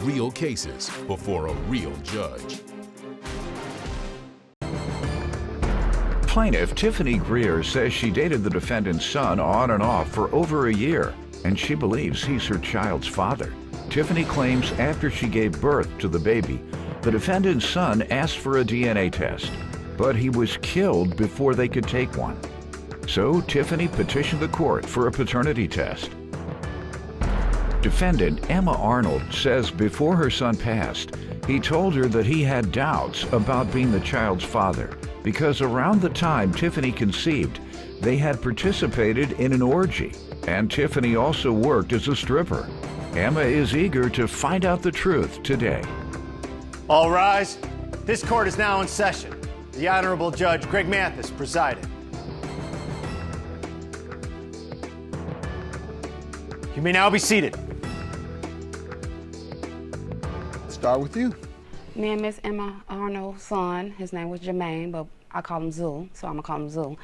real cases before a real judge. Plaintiff Tiffany Grier says she dated the defendant's son on and off for over a year, and she believes he's her child's father. Tiffany claims after she gave birth to the baby, the defendant's son asked for a DNA test, but he was killed before they could take one. So Tiffany petitioned the court for a paternity test. Defendant Emma Arnold says before her son passed, he told her that he had doubts about being the child's father because around the time Tiffany conceived, they had participated in an orgy, and Tiffany also worked as a stripper. Emma is eager to find out the truth today. All rise. This court is now in session. The Honorable Judge Greg Mathis presiding. You may now be seated. Start with you. Me and Miss Emma Arnold's son, his name was Jermaine, but I call him Zul, so I'm gonna call him Zul.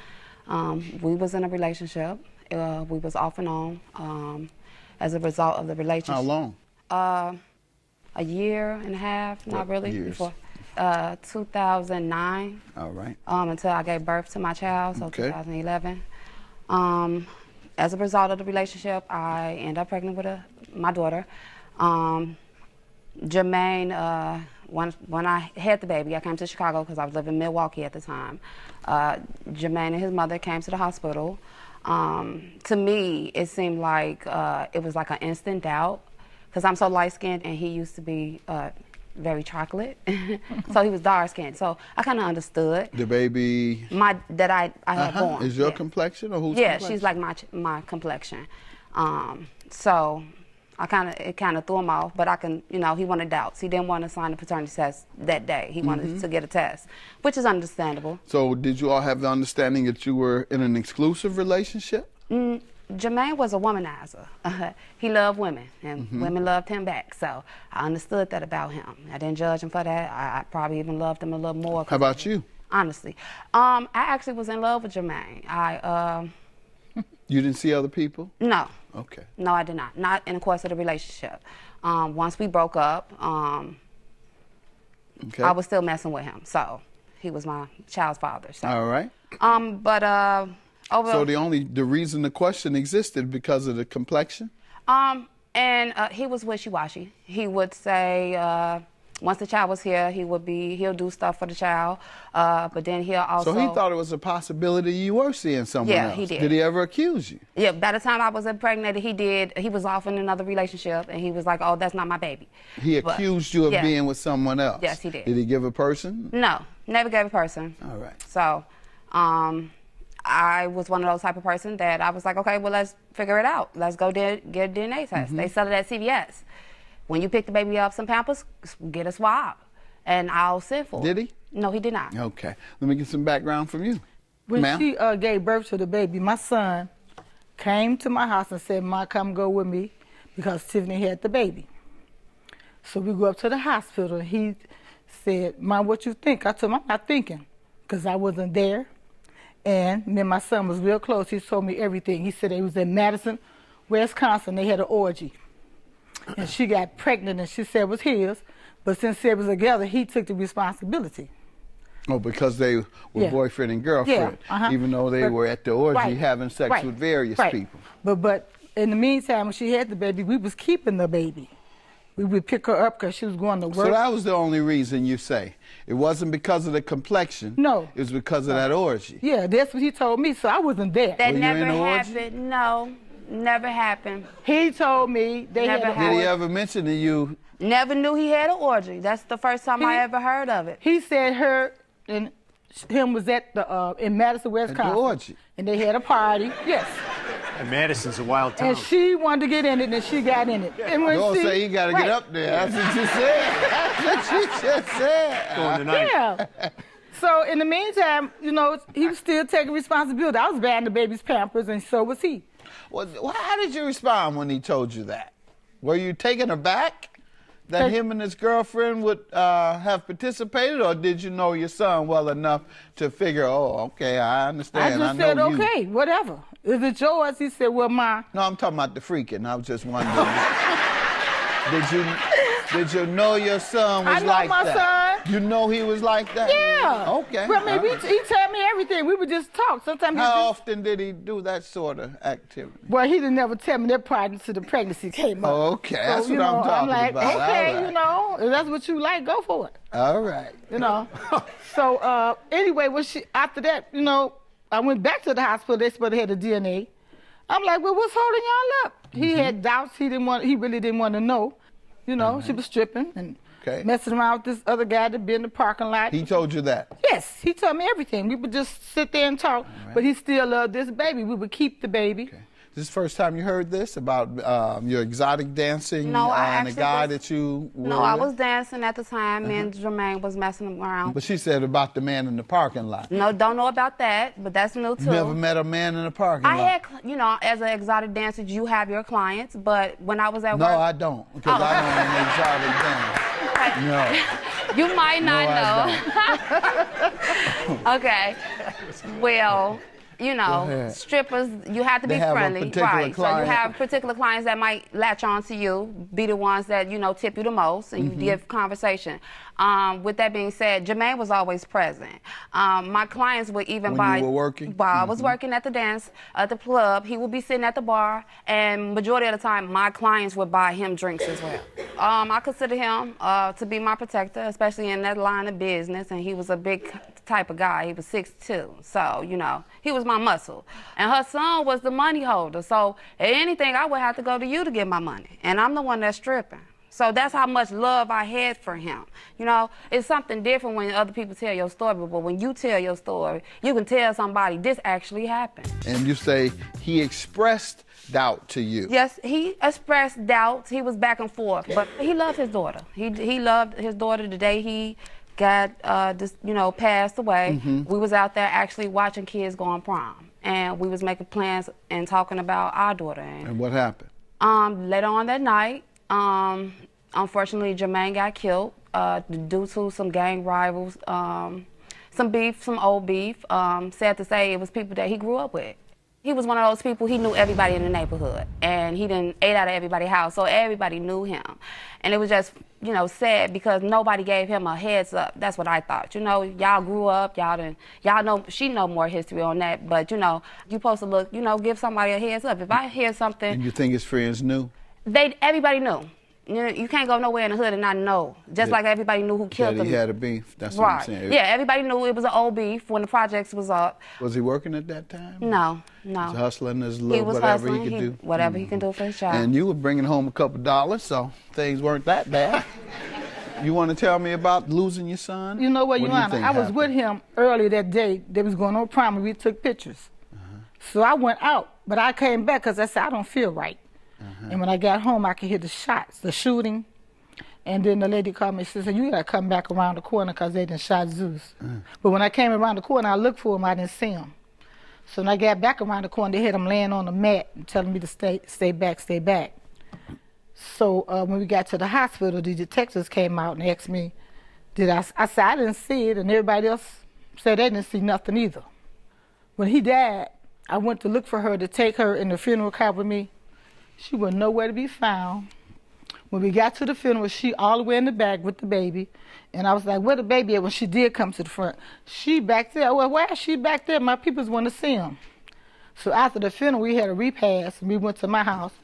We was in a relationship. We was off and on. As a result of the relationship. How long? A year and a half, not really. Years? Before 2009. All right. Until I gave birth to my child, so Okay. 2011. As a result of the relationship, I ended up pregnant with my daughter. Jermaine, when I had the baby, I came to Chicago because I was living in Milwaukee at the time. Jermaine and his mother came to the hospital. To me, it seemed like it was like an instant doubt because I'm so light-skinned and he used to be very chocolate. So he was dark-skinned. So I kind of understood. The baby? That I had born. Is your yeah. complexion or whose Yeah, complexion? she's like my complexion. So it kind of threw him off, but he wanted doubts. He didn't want to sign the paternity test that day. He wanted to get a test, which is understandable. So did you all have the understanding that you were in an exclusive relationship? Jermaine was a womanizer. He loved women, and women loved him back. So I understood that about him. I didn't judge him for that. I probably even loved him a little more. How about you? Honestly. I actually was in love with Jermaine. You didn't see other people? No. Okay. No, I did not. Not in the course of the relationship. Once we broke up, Okay. I was still messing with him. So he was my child's father. So. All right. So the reason the question existed because of the complexion? He was wishy-washy. He would say, once the child was here, he'll do stuff for the child, but then he'll also... So he thought it was a possibility you were seeing someone else? Yeah, he did. Did he ever accuse you? Yeah, by the time I was impregnated, he did. He was off in another relationship, and he was like, oh, that's not my baby. He accused you of being with someone else? Yes, he did. Did he give a person? No, never gave a person. All right. So, I was one of those type of person that I was like, okay, well, let's figure it out. Let's go get a DNA test. They sell it at CVS. When you pick the baby up some Pampers, get a swab, and I'll send for it. Did he? No, he did not. Okay. Let me get some background from you. When she gave birth to the baby, my son came to my house and said, Ma, come go with me, because Tiffany had the baby. So we go up to the hospital. He said, Ma, what you think? I told him, I'm not thinking, because I wasn't there. And me and my son was real close. He told me everything. He said it was in Madison, Wisconsin. They had an orgy. And she got pregnant, and she said it was his. But since they was together, he took the responsibility. Oh, because they were boyfriend and girlfriend, even though they were at the orgy having sex with various people. But in the meantime, when she had the baby, we was keeping the baby. We would pick her up because she was going to work. So that was the only reason you say? It wasn't because of the complexion? No. It was because of that orgy? Yeah, that's what he told me, so I wasn't there. That never happened. No, never happened. He told me they never had happened. Did he ever mention to you? Never knew he had an orgy. That's the first time I ever heard of it. He said her and him was at the in Madison, Wisconsin. At the orgy. And they had a party. Yes. And Madison's a wild town. And she wanted to get in it, and she got in it. And when Don't say you got to get up there. That's what you said. That's what you just said. Going tonight. Yeah. So in the meantime, you know, he was still taking responsibility. I was buying the baby's Pampers, and so was he. Well, how did you respond when he told you that? Were you taken aback that him and his girlfriend would have participated, or did you know your son well enough to figure, oh, okay, I understand. I just said, okay, whatever. Is it yours? He said, well, mine. No, I'm talking about the freaking. I was just wondering. Did you know your son was I know like my that? son. You know he was like that? Yeah. Okay. Well, I mean, all right. he tell me everything. We would just talk. Sometimes he How just, often did he do that sort of activity? well, he didn't never tell me that prior to the pregnancy came up. Okay, that's So, what I'm talking I'm like, about. okay, All right. you know, if that's what you like, go for it. All right. You know. So anyway, after that, you know, I went back to the hospital. They supposed to have the DNA. I'm like, well, what's holding y'all up? He had doubts. He really didn't want to know. You know, she was stripping and messing around with this other guy that be in the parking lot. He told you that? Yes, he told me everything. We would just sit there and talk, but he still loved this baby. We would keep the baby. Okay. This is the first time you heard this about your exotic dancing No, I and the actually guy was- that you were No, I with? was dancing at the time. Me and Jermaine was messing around. But she said about the man in the parking lot. No, don't know about that, but that's new too. You never met a man in the parking lot? I had, you know, as an exotic dancer, you have your clients, but when I was at No, work... I don't, because I don't an exotic dance. No. You might not know. Okay. Well, you know, ahead. strippers, you have to They be have a friendly. particular Right. So you client. have particular clients that might latch on to you, be the ones that, you know, tip you the most, and you give conversation. With that being said, Jermaine was always present. My clients would even When buy... you were working? While I was working at the dance, at the club, he would be sitting at the bar, and majority of the time, my clients would buy him drinks as well. I consider him to be my protector, especially in that line of business, and he was a big type of guy. He was 6'2", so, you know, he was my muscle. And her son was the money holder, so anything, I would have to go to you to get my money, and I'm the one that's stripping. So that's how much love I had for him. You know, it's something different when other people tell your story, but when you tell your story, you can tell somebody this actually happened. And you say he expressed doubt to you. Yes, he expressed doubts. He was back and forth, but he loved his daughter. He loved his daughter the day he got, passed away. We was out there actually watching kids go on prom, and we was making plans and talking about our daughter. And what happened? Later on that night, unfortunately, Jermaine got killed due to some gang rivals, some beef, some old beef. Sad to say, it was people that he grew up with. He was one of those people, he knew everybody in the neighborhood, and he done ate out of everybody's house, so everybody knew him. And it was just, you know, sad because nobody gave him a heads up. That's what I thought. You know, y'all grew up, y'all know, she know more history on that, but, you know, you supposed to look, you know, give somebody a heads up. If I hear something... And you think his friends knew? Everybody knew. You know, you can't go nowhere in the hood and not know. Just like everybody knew who killed That him. he had a beef, that's what I'm saying. Yeah, everybody knew it was an old beef when the projects was up. Was he working at that time? No. He was hustling his He little was whatever hustling, he could do? Whatever he can do for his child. And you were bringing home a couple dollars, so things weren't that bad. You want to tell me about losing your son? You know what, Your do you Honor, think I was happened? with him earlier that day. They was going on prom and we took pictures. So I went out, but I came back because I said, I don't feel right. And when I got home, I could hear the shots, the shooting. And then the lady called me and said, you got to come back around the corner because they done shot Zeus. But when I came around the corner, I looked for him, I didn't see him. So when I got back around the corner, they had him laying on the mat and telling me to stay back, stay back. So when we got to the hospital, the detectives came out and asked me, I said, I didn't see it, and everybody else said they didn't see nothing either. When he died, I went to look for her to take her in the funeral car with me. She was nowhere to be found. When we got to the funeral, she all the way in the back with the baby. And I was like, where the baby at when she did come to the front? She back there. Well, why is she back there? My peoples want to see him. So after the funeral, we had a repast, and we went to my house.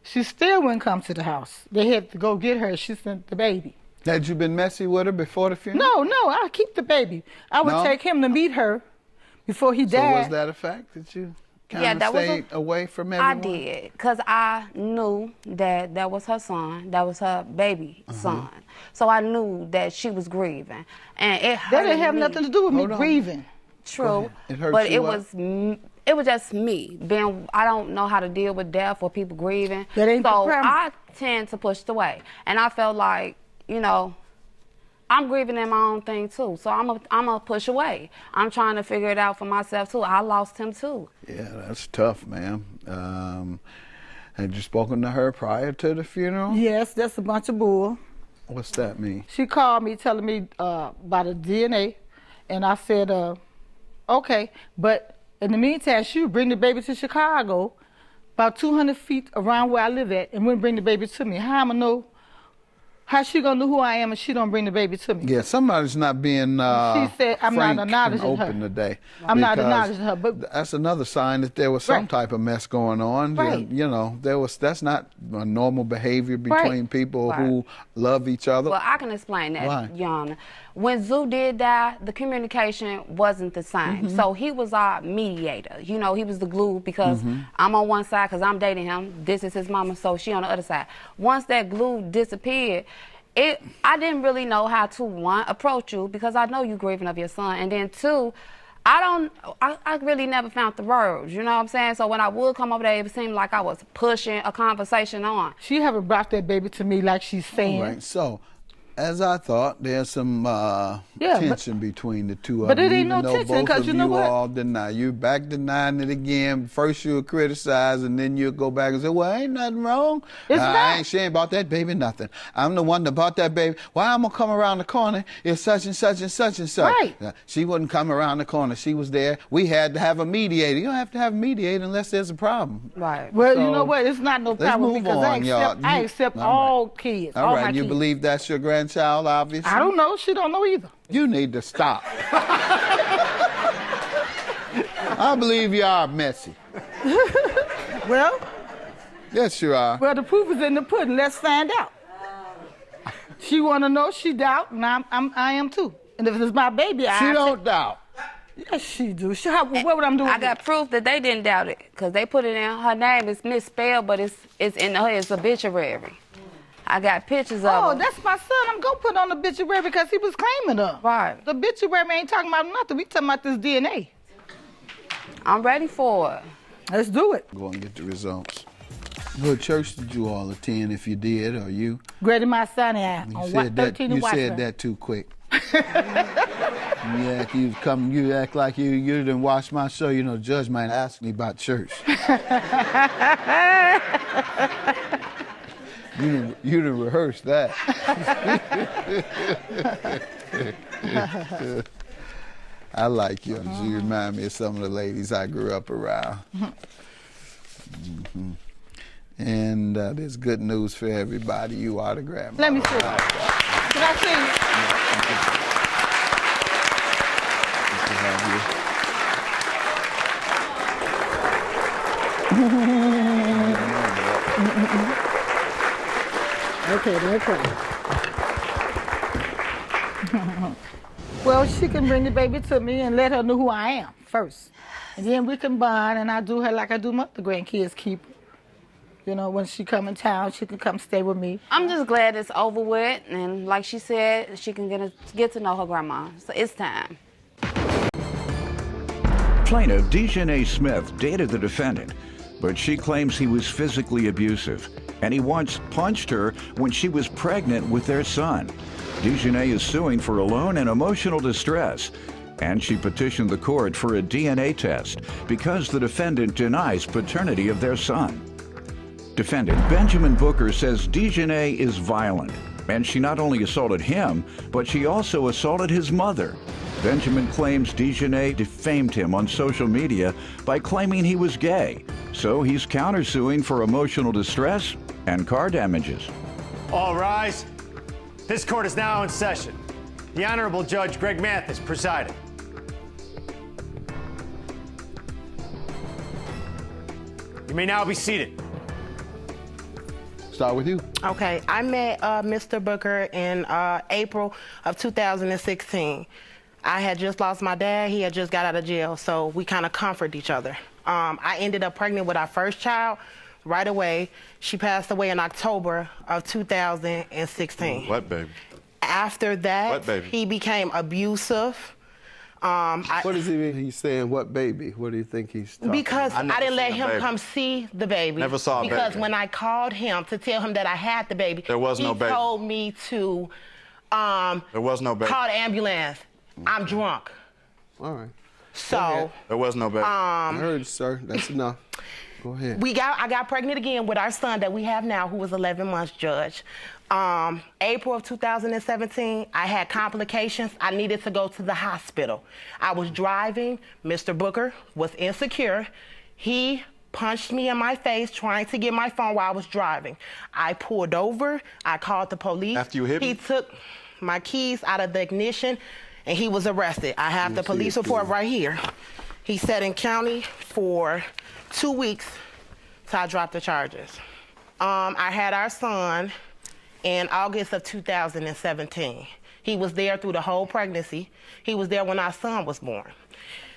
She still wouldn't come to the house. They had to go get her. She sent the baby. Had you been messy with her before the funeral? No, I keep the baby. I would take him to meet her before he So died. was that a fact that you kind of stayed away from everyone? I did, because I knew that that was her son, that was her baby son. So I knew that she was grieving. And it hurt That didn't have me. nothing to do with me grieving. True, It hurt but you it was just me being. I don't know how to deal with death or people grieving. That ain't the so problem. I tend to push it away, and I felt like, you know, I'm grieving in my own thing too. So I'm a push away. I'm trying to figure it out for myself too. I lost him too. Yeah, that's tough, ma'am. Had you spoken to her prior to the funeral? Yes, that's a bunch of bull. What's that mean? She called me telling me about the DNA, and I said, okay. But in the meantime, she would bring the baby to Chicago, about 200 feet around where I live at, and wouldn't bring the baby to me. How How she gonna know who I am and she don't bring the baby to me? Yeah, somebody's not being She said I'm not frank and acknowledging her. open today. I'm not because acknowledging her, but that's another sign that there was some Right. type of mess going on. Right. You know, that's not a normal behavior between people Right. who love each other. Well, I can explain that, Why? Your Honor. When Zoo did die, the communication wasn't the same. So he was our mediator. You know, he was the glue because I'm on one side because I'm dating him. This is his mama, so she on the other side. Once that glue disappeared, I didn't really know how to, one, approach you because I know you grieving of your son, and then two, I really never found the words, you know what I'm saying? So when I would come over there, it seemed like I was pushing a conversation on. she haven't brought that baby to me like she's saying. All right, so as I thought, there's some tension between the two of but them. it ain't even no though tension, both 'cause of you know what? all deny. You back denying it again. First you'll criticize, and then you'll go back and say, well, ain't nothing wrong. It's I not. She ain't bought that baby nothing. I'm the one that bought that baby. Why I'm going to come around the corner if such and such and such and such? Right. She wouldn't come around the corner. She was there. We had to have a mediator. You don't have to have a mediator unless there's a problem. Right. Well, So, you know what? It's not no let's problem move because on, y'all. I accept All right. all kids, all All my right, you kids. believe that's your grandchild, obviously? I don't know. She don't know either. You need to stop. I believe you are messy. Well, Yes, you are. well, the proof is in the pudding. Let's find out. She want to know. She doubt, and I am too. And if it's my baby, She don't doubt. Yes, she do. What would I do? I got proof that they didn't doubt it because they put it in. Her name is misspelled, but it's in his obituary. I got pictures of Oh, her. that's my son. I'm gonna put on the obituary because he was claiming her. Right. The obituary ain't talking about nothing. We talking about this DNA. I'm ready for it. Let's do it. Go and get the results. What church did you all attend, if you did, or you? Grady, my son, and You on said that. 13 You and said Washburn. that too quick. You act like you didn't watch my show. You know, the judge might ask me about church. You didn't rehearse that. I like you. You remind me of some of the ladies I grew up around. And there's good news for everybody. You are the grandma. Let me see. Can I see? Okay. Well, she can bring the baby to me and let her know who I am first. And then we can bond, and I do her like I do my other grandkids keep. You know, when she come in town, she can come stay with me. I'm just glad it's over with, and like she said, she can get to know her grandma. So it's time. Plaintiff Dejanay Smith dated the defendant, but she claims he was physically abusive, and he once punched her when she was pregnant with their son. Dejanay is suing for alone and emotional distress, and she petitioned the court for a DNA test because the defendant denies paternity of their son. Defendant Benjamin Booker says Dejanay is violent, and she not only assaulted him, but she also assaulted his mother. Benjamin claims Dejanay defamed him on social media by claiming he was gay, so he's countersuing for emotional distress and car damages. All rise. This court is now in session. The Honorable Judge Greg Mathis presiding. You may now be seated. Start with you. Okay, I met Mr. Booker in April of 2016. I had just lost my dad. He had just got out of jail, so we kind of comforted each other. I ended up pregnant with our first child right away. She passed away in October of 2016. What baby? After that, What baby? he became abusive. What does he mean? He's saying what baby? What do you think he's talking Because I I, never didn't let seen a him baby. come see the baby. Never saw a Because baby. when I called him to tell him that I had the baby, There was no baby. he told me to There was no baby. call the ambulance. I'm drunk. All right. So There was no baby. I heard you, sir. That's enough. Go ahead. I got pregnant again with our son that we have now, who was 11 months, Judge. April of 2017, I had complications. I needed to go to the hospital. I was driving. Mr. Booker was insecure. He punched me in my face trying to get my phone while I was driving. I pulled over. I called the police. After you hit me? He took my keys out of the ignition, and he was arrested. I have the police report right here. He sat in county for 2 weeks till I dropped the charges. I had our son in August of 2017. He was there through the whole pregnancy. He was there when our son was born.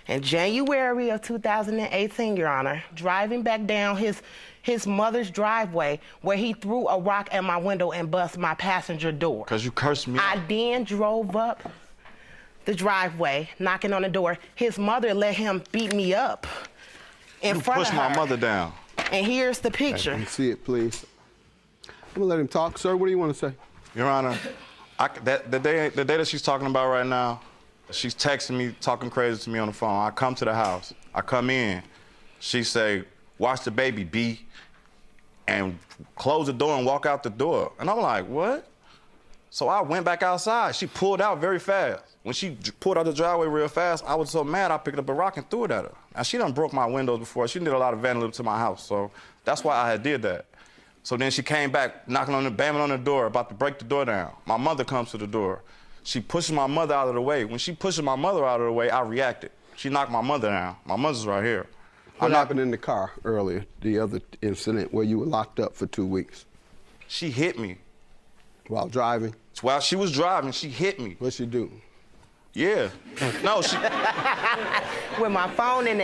In January of 2018, Your Honor, driving back down his mother's driveway where he threw a rock at my window and bust my passenger door. Because you cursed me. I then drove up the driveway, knocking on the door. His mother let him beat me up in front of her. Push my mother down. And here's the picture. Let me see it, please. I'm gonna let him talk. Sir, what do you want to say? Your Honor, the day that she's talking about right now, she's texting me, talking crazy to me on the phone. I come to the house. I come in. She say, watch the baby, B, and close the door and walk out the door. And I'm like, what? So I went back outside. She pulled out very fast. When she pulled out the driveway real fast, I was so mad I picked up a rock and threw it at her. Now, she done broke my windows before. She did a lot of vandalism to my house, so that's why I had did that. So then she came back, banging on the door, about to break the door down. My mother comes to the door. She pushes my mother out of the way. When she pushes my mother out of the way, I reacted. She knocked my mother down. My mother's right here. What happened in the car earlier, the other incident where you were locked up for 2 weeks? She hit me. While driving? While she was driving, she hit me. What'd she do? Yeah. No, she... With my phone in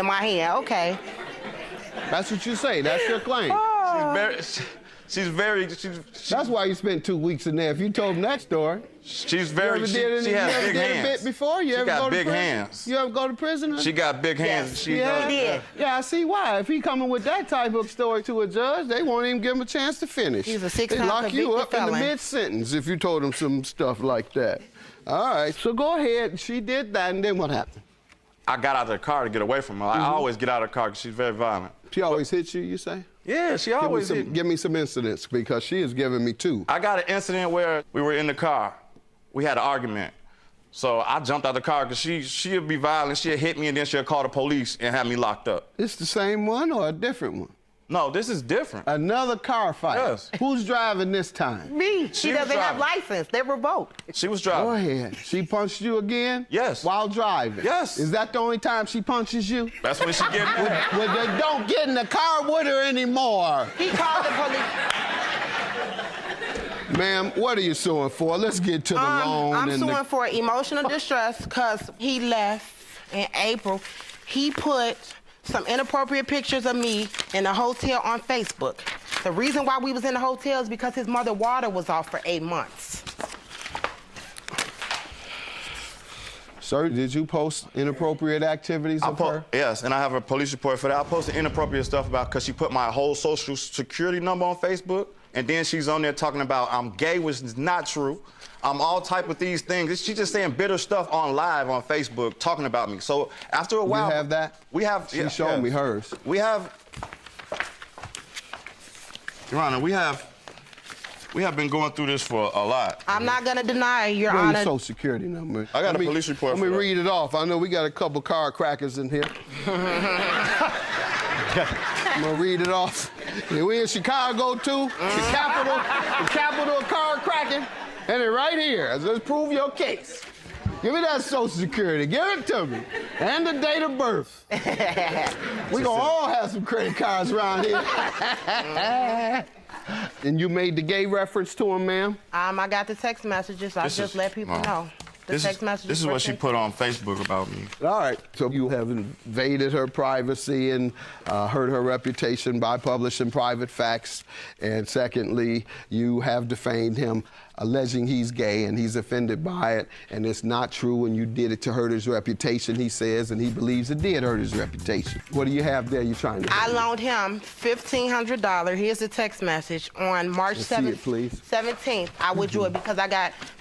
my hand, okay. That's what you say. That's your claim. That's why you spent 2 weeks in there. If you told them that story. She's very... She has big hands. Before? You she ever got go to big prison? hands. You ever go to prison? She got big hands. Yes. Yeah, I see why. If he coming with that type of story to a judge, they won't even give him a chance to finish. He's a 6-time They lock you up felon. in the mid-sentence if you told him some stuff like that. All right, so go ahead. She did that, and then what happened? I got out of the car to get away from her. I always get out of the car because she's very violent. She always hits you, you say? Yeah, she always hits me. Give me some incidents, because she has given me 2. I got an incident where we were in the car. We had an argument. So I jumped out the car because she'll be violent. She'll hit me, and then she'll call the police and have me locked up. It's the same one or a different one? No, this is different. Another car fight? Yes. Who's driving this time? Me. She doesn't have license. They're revoked. She was driving. Go ahead. She punched you again? Yes. While driving? Yes. Is that the only time she punches you? That's when she get mad. Well, then don't get in the car with her anymore. He called the police. Ma'am, what are you suing for? Let's get to the loan. I'm suing for emotional distress because he left in April. He put some inappropriate pictures of me in a hotel on Facebook. The reason why we was in the hotel is because his mother water was off for 8 months. Sir, did you post inappropriate activities of her? Yes, and I have a police report for that. I posted inappropriate stuff about because she put my whole social security number on Facebook, and then she's on there talking about I'm gay, which is not true. I'm all type of these things. She's just saying bitter stuff on live on Facebook, talking about me. So after a while... You have that? We have... She showed me hers. We have... Your Honor, we have been going through this for a lot. I'm not going to deny, Your Your Honor. social security number. I got a police report Let me read it off. I know we got a couple car crackers in here. I'm gonna read it off. And we in Chicago too, the capital of car cracking. And it right here. Let's prove your case. Give me that social security. Give it to me. And the date of birth. We gonna all have some credit cards around here. And you made the gay reference to him, ma'am? I got the text messages. I just let people know. This is what she put on Facebook about me. All right, so you have invaded her privacy and hurt her reputation by publishing private facts. And secondly, you have defamed him, alleging he's gay and he's offended by it. And it's not true, and you did it to hurt his reputation, he says, and he believes it did hurt his reputation. What do you have there you're trying to do? I loaned him $1,500. Here's the text message on March 17th. I withdrew it because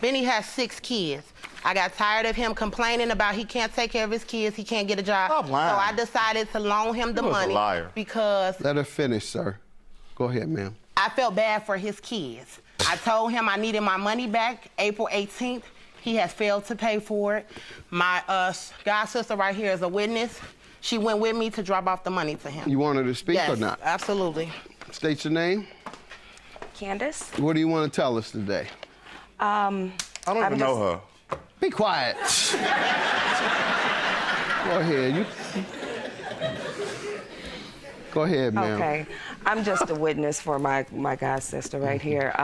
Benny has 6 kids. I got tired of him complaining about he can't take care of his kids, he can't get a job. Stop lying. So I decided to loan him the money. A liar. Because... Let her finish, sir. Go ahead, ma'am. I felt bad for his kids. I told him I needed my money back April 18th. He has failed to pay for it. My god sister right here is a witness. She went with me to drop off the money to him. You want her to speak yes, or not? Absolutely. State your name. Candace. What do you want to tell us today? I don't even know her. Be quiet. Go ahead. Go ahead, ma'am. Okay. I'm just a witness for my god sister right here.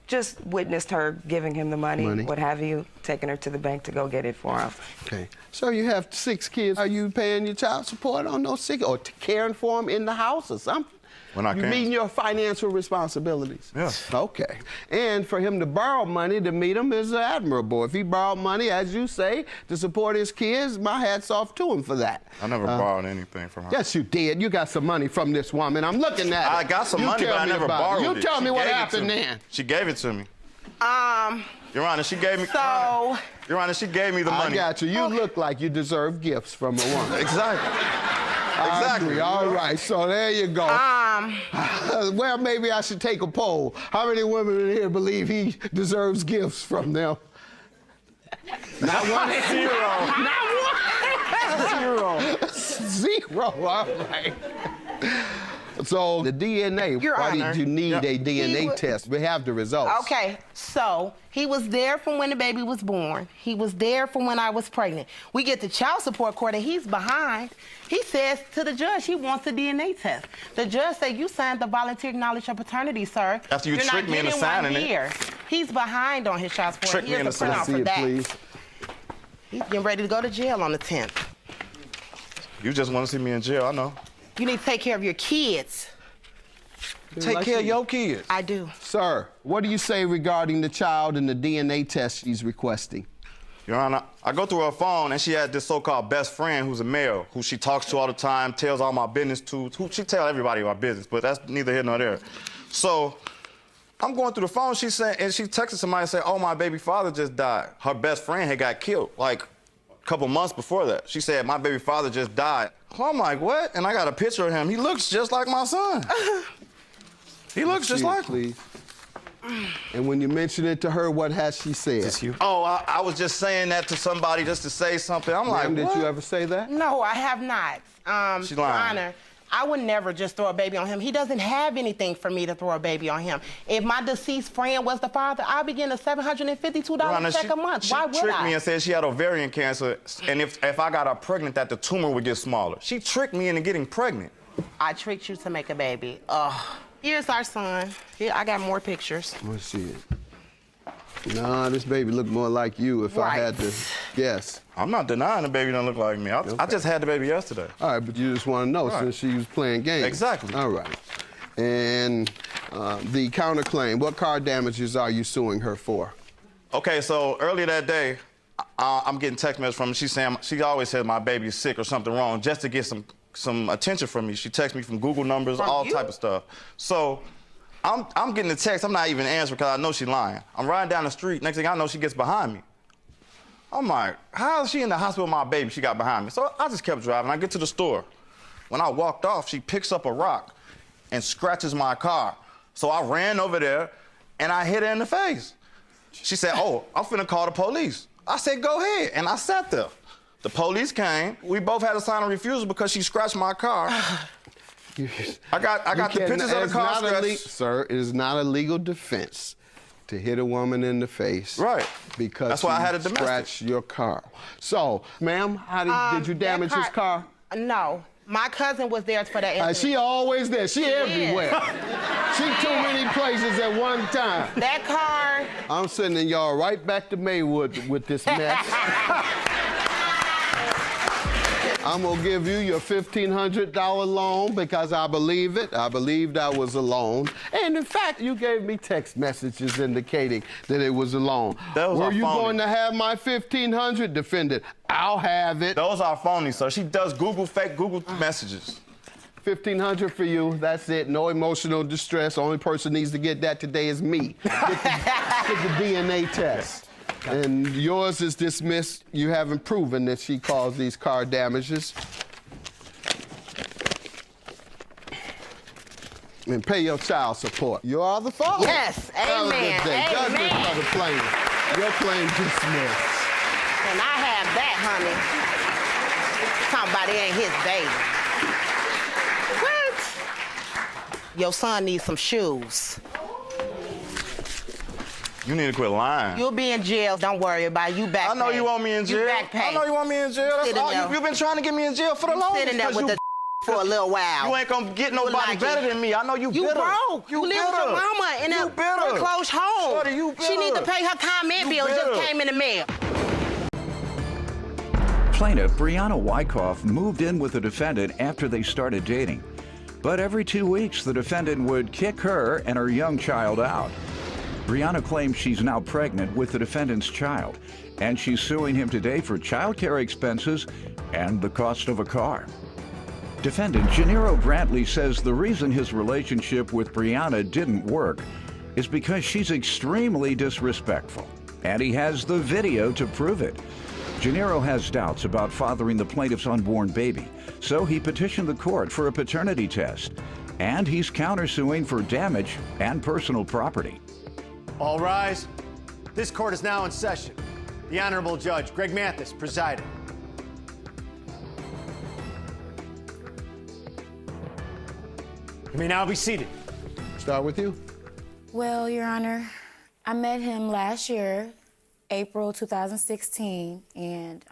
Just witnessed her giving him the money, what have you, taking her to the bank to go get it for him. Okay. So you have 6 kids. Are you paying your child support on those 6 or caring for them in the house or something? When I You can. meeting your financial responsibilities? Yeah. Okay. And for him to borrow money to meet him is admirable. If he borrowed money, as you say, to support his kids, my hat's off to him for that. I never borrowed anything from her. Yes, you did. You got some money from this woman. I'm looking at it. I got some You money, tell but I me never about it. borrowed it. You tell me She what gave it to happened me. then. She gave it to me. Your Honor, she gave me. So. Your Honor, she gave me the money. I got you. You look like you deserve gifts from a woman. Exactly. I Exactly. agree. All right, so there you go. Well, maybe I should take a poll. How many women in here believe he deserves gifts from them? Not one. 0. Not one. 0. All right. So the DNA, Your why Honor. did you need a DNA test? We have the results. Okay, so he was there from when the baby was born. He was there from when I was pregnant. We get to child support court and he's behind. He says to the judge he wants a DNA test. The judge said, you signed the volunteer acknowledge of paternity, sir. After you You're tricked not me into getting one signing it. here. He's behind on his child support. Tricked me Here's into the printout Let's see for it, that. please. He's getting ready to go to jail on the 10th. You just want to see me in jail, I know. You need to take care of your kids. Take care of your kids. I do. Sir, what do you say regarding the child and the DNA test she's requesting? Your Honor, I go through her phone and she had this so-called best friend who's a male, who she talks to all the time, tells all my business to, who she tell everybody my business, but that's neither here nor there. So I'm going through the phone, she said, and she texted somebody and said, oh, my baby father just died. Her best friend had got killed, like a couple months before that. She said, my baby father just died. I'm like, what? And I got a picture of him. He looks just like my son. He looks just like him. Please. And when you mention it to her, what has she said? Oh, I was just saying that to somebody just to say something. I'm like, Ma'am, did what? you ever say that? No, I have not. She's Your lying. Honor, I would never just throw a baby on him. He doesn't have anything for me to throw a baby on him. If my deceased friend was the father, I'd be getting a $752 Your Honor, check a month. Why would She tricked I? me and said she had ovarian cancer, and if I got her pregnant, that the tumor would get smaller. She tricked me into getting pregnant. I tricked you to make a baby. Ugh. Here's our son. Here, I got more pictures. Let's see it. Nah, this baby look more like you if I had to guess. I'm not denying the baby don't look like me. I just had the baby yesterday. All right, but you just want to know since she was playing games. Exactly. All right. And the counterclaim, what car damages are you suing her for? Okay, so earlier that day, I'm getting text messages from her. She's saying, she always says my baby's sick or something wrong just to get some attention from me. She texts me from Google numbers, all type of stuff. So I'm getting the text. I'm not even answering because I know she's lying. I'm riding down the street. Next thing I know, she gets behind me. I'm like, how is she in the hospital with my baby? She got behind me. So I just kept driving. I get to the store. When I walked off, she picks up a rock and scratches my car. So I ran over there and I hit her in the face. She said, oh, I'm finna call the police. I said, go ahead. And I sat there. The police came. We both had to sign a refusal because she scratched my car. I got the pictures of the car scratch. Sir, it is not a legal defense to hit a woman in the face. Right. Because that's why I had a she domestic. scratched your car. So, ma'am, how did you damage his car? No. My cousin was there for that incident. She always there. She everywhere. She too many places at one time. That car. I'm sending y'all right back to Maywood with this mess. I'm gonna give you your $1,500 loan because I believe it. I believe that was a loan. And in fact, you gave me text messages indicating that it was a loan. Were you going to have my $1,500, defendant? I'll have it. Those are phony, sir. She does fake Google messages. $1,500 for you. That's it. No emotional distress. Only person needs to get that today is me. Get the DNA test. And yours is dismissed. You haven't proven that she caused these car damages. And pay your child support. You are the father. Yes, Have amen. a good day. Judgment for the plaintiff. Your claim dismissed. And I have that, honey. Talking about it ain't his baby. What? Your son needs some shoes. You need to quit lying. You'll be in jail. Don't worry about it. You back I know pay. you want me in jail. You back pay. I know you want me in jail. That's all. You've been trying to get me in jail for the longest. Sitting there with the for a little while. You ain't gonna get nobody better than me. I know you bitter. You broke. You live with your mama in a foreclosed home. Shorty, you bitter. She need to pay her comment bill. It just came in the mail. Plaintiff Brianna Wyckoff moved in with the defendant after they started dating. But every 2 weeks, the defendant would kick her and her young child out. Brianna claims she's now pregnant with the defendant's child, and she's suing him today for child care expenses and the cost of a car. Defendant Gennaro Brantley says the reason his relationship with Brianna didn't work is because she's extremely disrespectful, and he has the video to prove it. Gennaro has doubts about fathering the plaintiff's unborn baby, so he petitioned the court for a paternity test, and he's countersuing for damage and personal property. All rise. This court is now in session. The Honorable Judge Greg Mathis presiding. You may now be seated. Start with you. Well, Your Honor, I met him last year, April 2016, and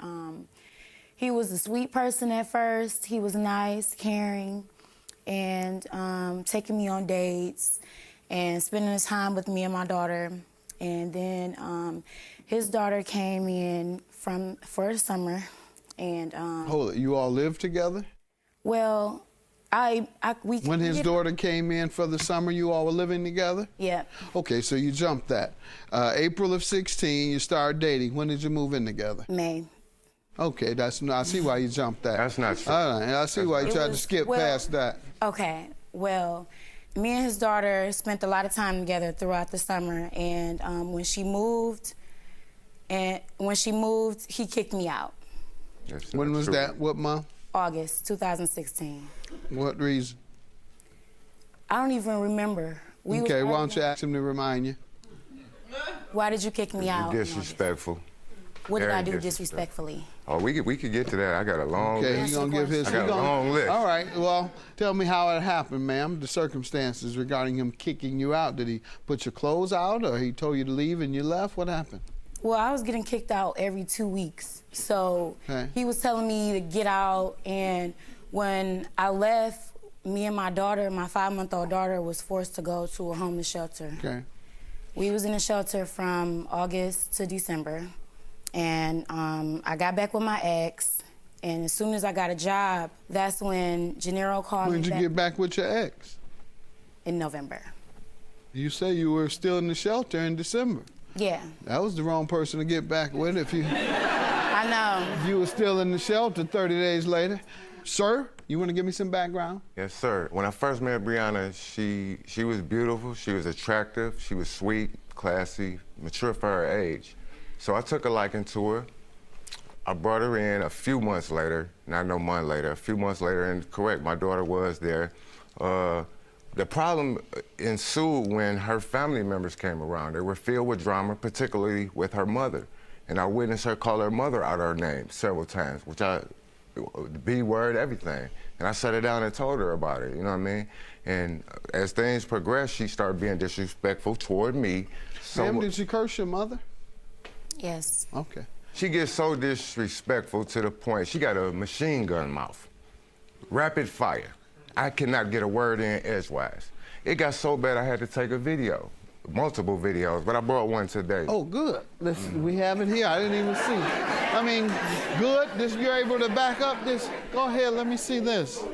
he was a sweet person at first. He was nice, caring, and taking me on dates and spending his time with me and my daughter. And then his daughter came in for the summer, and Hold it, you all live together? well, When his daughter came in for the summer, you all were living together? Yeah. Okay, so you jumped that. April of 16, you started dating. When did you move in together? May. Okay, I see why you jumped that. That's not true. All right, I see why you tried to skip past that. Okay, well, me and his daughter spent a lot of time together throughout the summer, and when she moved, he kicked me out. When was that? What month? August 2016. What reason? I don't even remember. Okay, why don't you ask him to remind you? Why did you kick me out? Disrespectful. What did I Very do disrespectfully? Oh, we could get to that. I got a long Okay, list. he's gonna give his. I got a long list. All right, well, tell me how it happened, ma'am. The circumstances regarding him kicking you out. Did he put your clothes out, or he told you to leave and you left? What happened? Well, I was getting kicked out every 2 weeks. So he was telling me to get out, and when I left, me and my daughter, my 5-month-old daughter, was forced to go to a homeless shelter. Okay. We was in a shelter from August to December, and I got back with my ex, and as soon as I got a job, that's when Gennaro called me When did back. you get back with your ex? In November. You say you were still in the shelter in December. Yeah. That was the wrong person to get back with if you... I know. If you were still in the shelter 30 days later. Sir, you want to give me some background? Yes, sir. When I first met Brianna, she was beautiful, she was attractive, she was sweet, classy, mature for her age. So I took a liking to her. I brought her in a few months later, not no month later, a few months later, and correct, my daughter was there. The problem ensued when her family members came around. They were filled with drama, particularly with her mother. And I witnessed her call her mother out her name several times, which the B word, everything. And I sat her down and told her about it, you know what I mean? And as things progressed, she started being disrespectful toward me. Ma'am, did she curse your mother? Yes. Okay. She gets so disrespectful to the point, she got a machine gun mouth. Rapid fire. I cannot get a word in edgewise. It got so bad I had to take a video, multiple videos, but I brought one today. Oh, good. We have it here. I didn't even see. I mean, good. You're able to back up this. Go ahead, let me see this.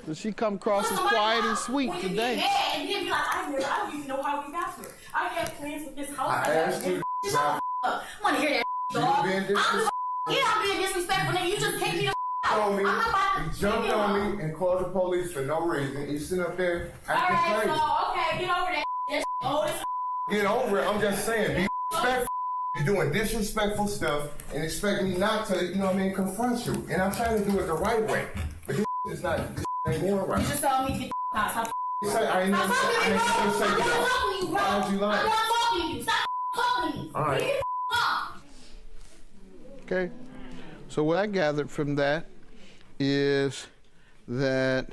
Does she come across as quiet and sweet today? And then be like, I don't even know how we got here. I had plans with this house. I asked you to I want to hear that, dog. You being disrespectful? I'm being disrespectful, nigga. You just kicked me the On me, I'm not about he jumped on me and called the police for no reason. He's sitting up there acting Alright, crazy. so, okay, get over that. That's old as Get over it. I'm just saying, be respectful. You're doing disrespectful stuff and expect me not to, you know what I mean, confront you. And I'm trying to do it the right way. But this is not, this ain't going right. You just told me to get out. Stop I ain't never said, I'm not talking to you, bro. Why'd you lie? I'm not talking to you. Stop talking to me. All right. Leave me the Okay. So what I gathered from that is that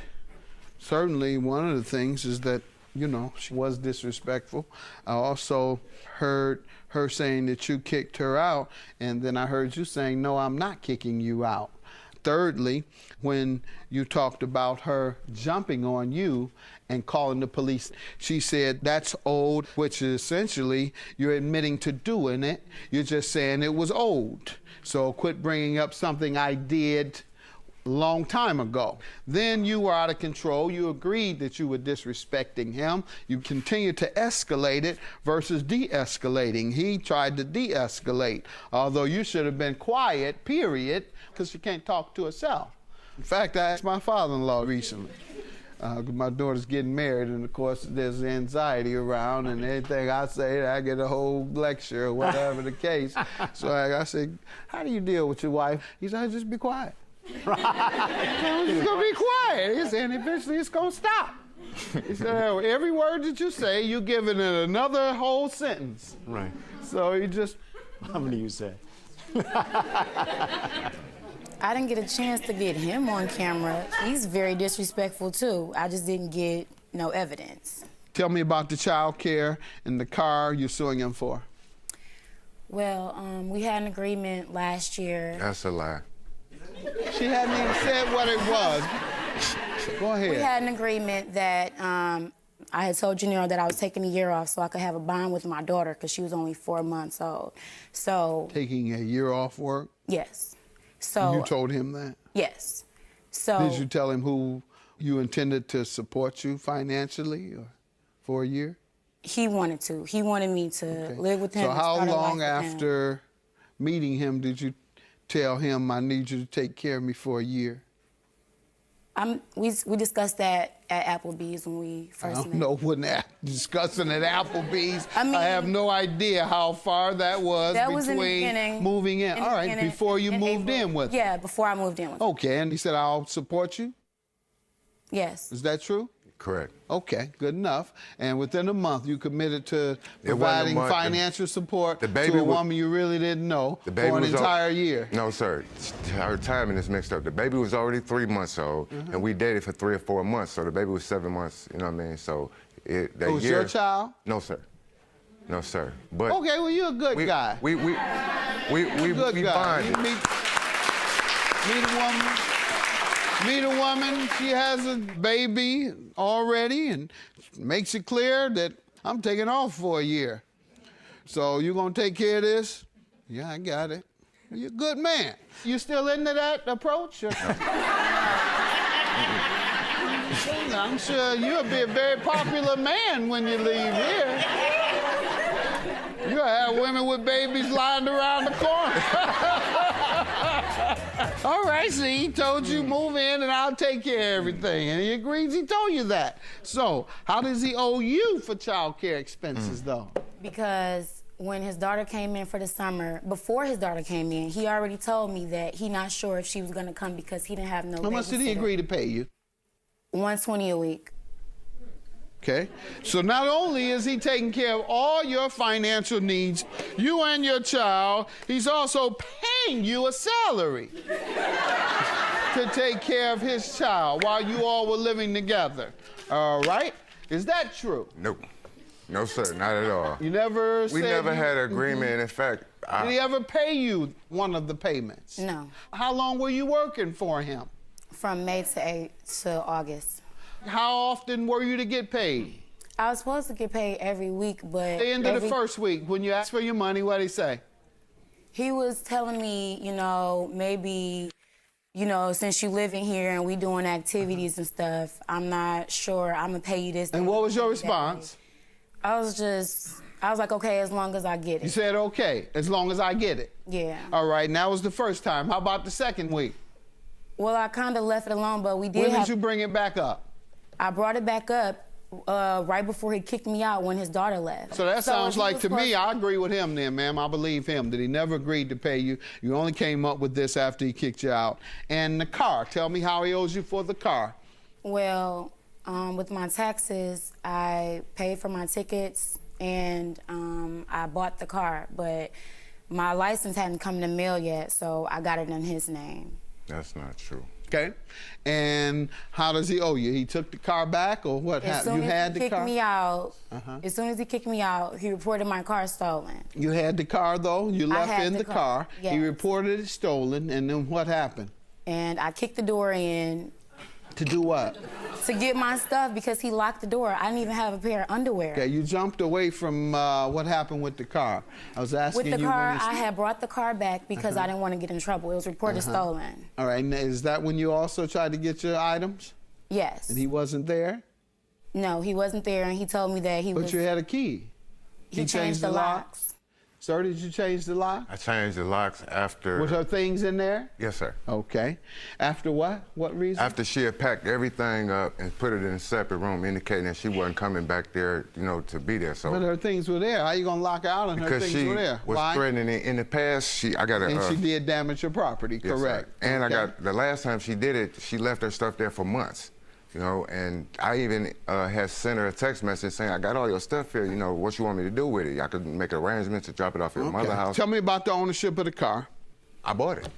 certainly one of the things is that, you know, she was disrespectful. I also heard her saying that you kicked her out, and then I heard you saying, no, I'm not kicking you out. Thirdly, when you talked about her jumping on you and calling the police, she said that's old, which is essentially you're admitting to doing it. You're just saying it was old. So quit bringing up something I did a long time ago. Then you were out of control. You agreed that you were disrespecting him. You continued to escalate it versus de-escalating. He tried to de-escalate, although you should have been quiet, period, because she can't talk to herself. In fact, I asked my father-in-law recently. My daughter's getting married, and of course there's anxiety around, and anything I say, I get a whole lecture or whatever the case. So I said, how do you deal with your wife? He said, just be quiet. Right. So just gonna be quiet. He said, and eventually it's gonna stop. He said, every word that you say, you're giving it another whole sentence. Right. So he just... How many you say? I didn't get a chance to get him on camera. He's very disrespectful too. I just didn't get no evidence. Tell me about the child care and the car you're suing him for. Well, we had an agreement last year. That's a lie. She hadn't even said what it was. Go ahead. We had an agreement that I had told Janelle that I was taking a year off so I could have a bond with my daughter because she was only 4 months old. So... Taking a year off work? Yes. So... You told him that? Yes. So... Did you tell him who you intended to support you financially or for a year? He wanted to. He wanted me to live with him. So how and start a long life with after him. meeting him did you tell him, I need you to take care of me for a year? We discussed that at Applebee's when we first met. No, wasn't discussing at Applebee's. I mean, I have no idea how far that was in the between beginning, moving in. All right, before you moved April. in with him. Yeah, before I moved in with him. Okay, and he said, I'll support you? Yes. Is that true? Correct. Okay, good enough. And within a month, you committed to providing financial support to a woman you really didn't know for an entire year. No, sir. Our timing is mixed up. The baby was already 3 months old, and we dated for 3 or 4 months, so the baby was 7 months, you know what I mean? So that it was your child? No, sir. No, sir. But okay, well, you're a good guy. We bonded. Meet a woman, she has a baby already and makes it clear that I'm taking off for a year. So you gonna take care of this? Yeah, I got it. You're a good man. You still into that approach? I'm sure you'll be a very popular man when you leave here. You'll have women with babies lying around the corner. All right, see, he told you move in and I'll take care of everything. And he agrees, he told you that. So how does he owe you for child care expenses, though? Because when his daughter came in for the summer, before his daughter came in, he already told me that he not sure if she was going to come because he didn't have no How much did he agree to pay you? $120 a week. Okay, so not only is he taking care of all your financial needs, you and your child, he's also paying you a salary to take care of his child while you all were living together. All right? Is that true? Nope. No, sir, not at all. You never We never had an agreement. In fact, did he ever pay you one of the payments? No. How long were you working for him? From May to August. How often were you to get paid? I was supposed to get paid every week, but... At the end of the first week, when you asked for your money, what did he say? He was telling me, you know, maybe, you know, since you living here and we doing activities and stuff, I'm not sure I'm going to pay you this. And what was your response? I was like, okay, as long as I get it. You said, okay, as long as I get it? Yeah. All right, and that was the first time. How about the second week? Well, I kind of left it alone, but we did When did you bring it back up? I brought it back up right before he kicked me out when his daughter left. So that sounds like, to me, I agree with him then, ma'am. I believe him, that he never agreed to pay you. You only came up with this after he kicked you out. And the car, tell me how he owes you for the car. Well, with my taxes, I paid for my tickets and I bought the car, but My license hadn't come in the mail yet, so I got it in his name. That's not true. Okay. And how does he owe you? He took the car back, or what happened? You had the car? As soon as he kicked me out, he reported my car stolen. You had the car, though? You left in the car. Yes. He reported it stolen, and then what happened? And I kicked the door in. To do what? To get my stuff, because he locked the door. I didn't even have a pair of underwear. Okay, you jumped away from what happened with the car. I was asking you. With the car, I had brought the car back because I didn't want to get in trouble. It was reported stolen. All right, and is that when you also tried to get your items? Yes. And he wasn't there? No, he wasn't there, and he told me that he was... But you had a key. He changed the locks. Sir, did you change the lock? I changed the locks after... Was her things in there? Yes, sir. Okay. After what? What reason? After she had packed everything up and put it in a separate room, indicating that she wasn't coming back there, you know, to be there. So. But her things were there. How you gonna lock her out and her things were there? Because she was threatening. In the past, I got a... And she did damage your property, yes, correct? Sir. And I got, the last time she did it, she left her stuff there for months. You know, and I even had sent her a text message saying, I got all your stuff here, you know, what you want me to do with it? I could make arrangements to drop it off at your mother's house. Tell me about the ownership of the car. I bought it.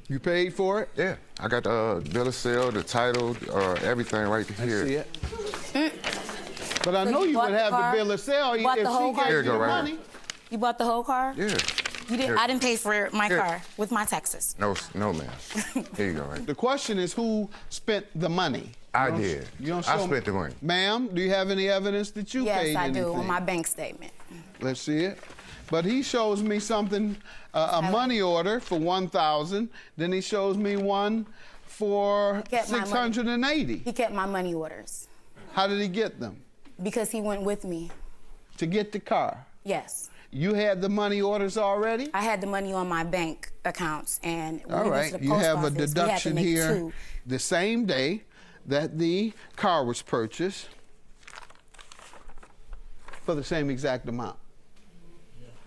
You paid for it? Yeah. I got the bill of sale, the title, everything right here. I see it. But I know you would have the bill of sale if she gave you the money. You bought the whole car? Yeah. You didn't. I didn't pay for my car with my taxes. No, ma'am. Here you go, right? The question is, who spent the money? I did. I spent the money. Ma'am, do you have any evidence that you paid Yes, I anything? do, on my bank statement. Let's see it. But he shows me something, a money order for $1,000. Then he shows me one for $680. He kept my money orders. How did he get them? Because he went with me. To get the car? Yes. You had the money orders already? I had the money on my bank accounts, and when all right. You have a deduction here the same day that the car was purchased for the same exact amount.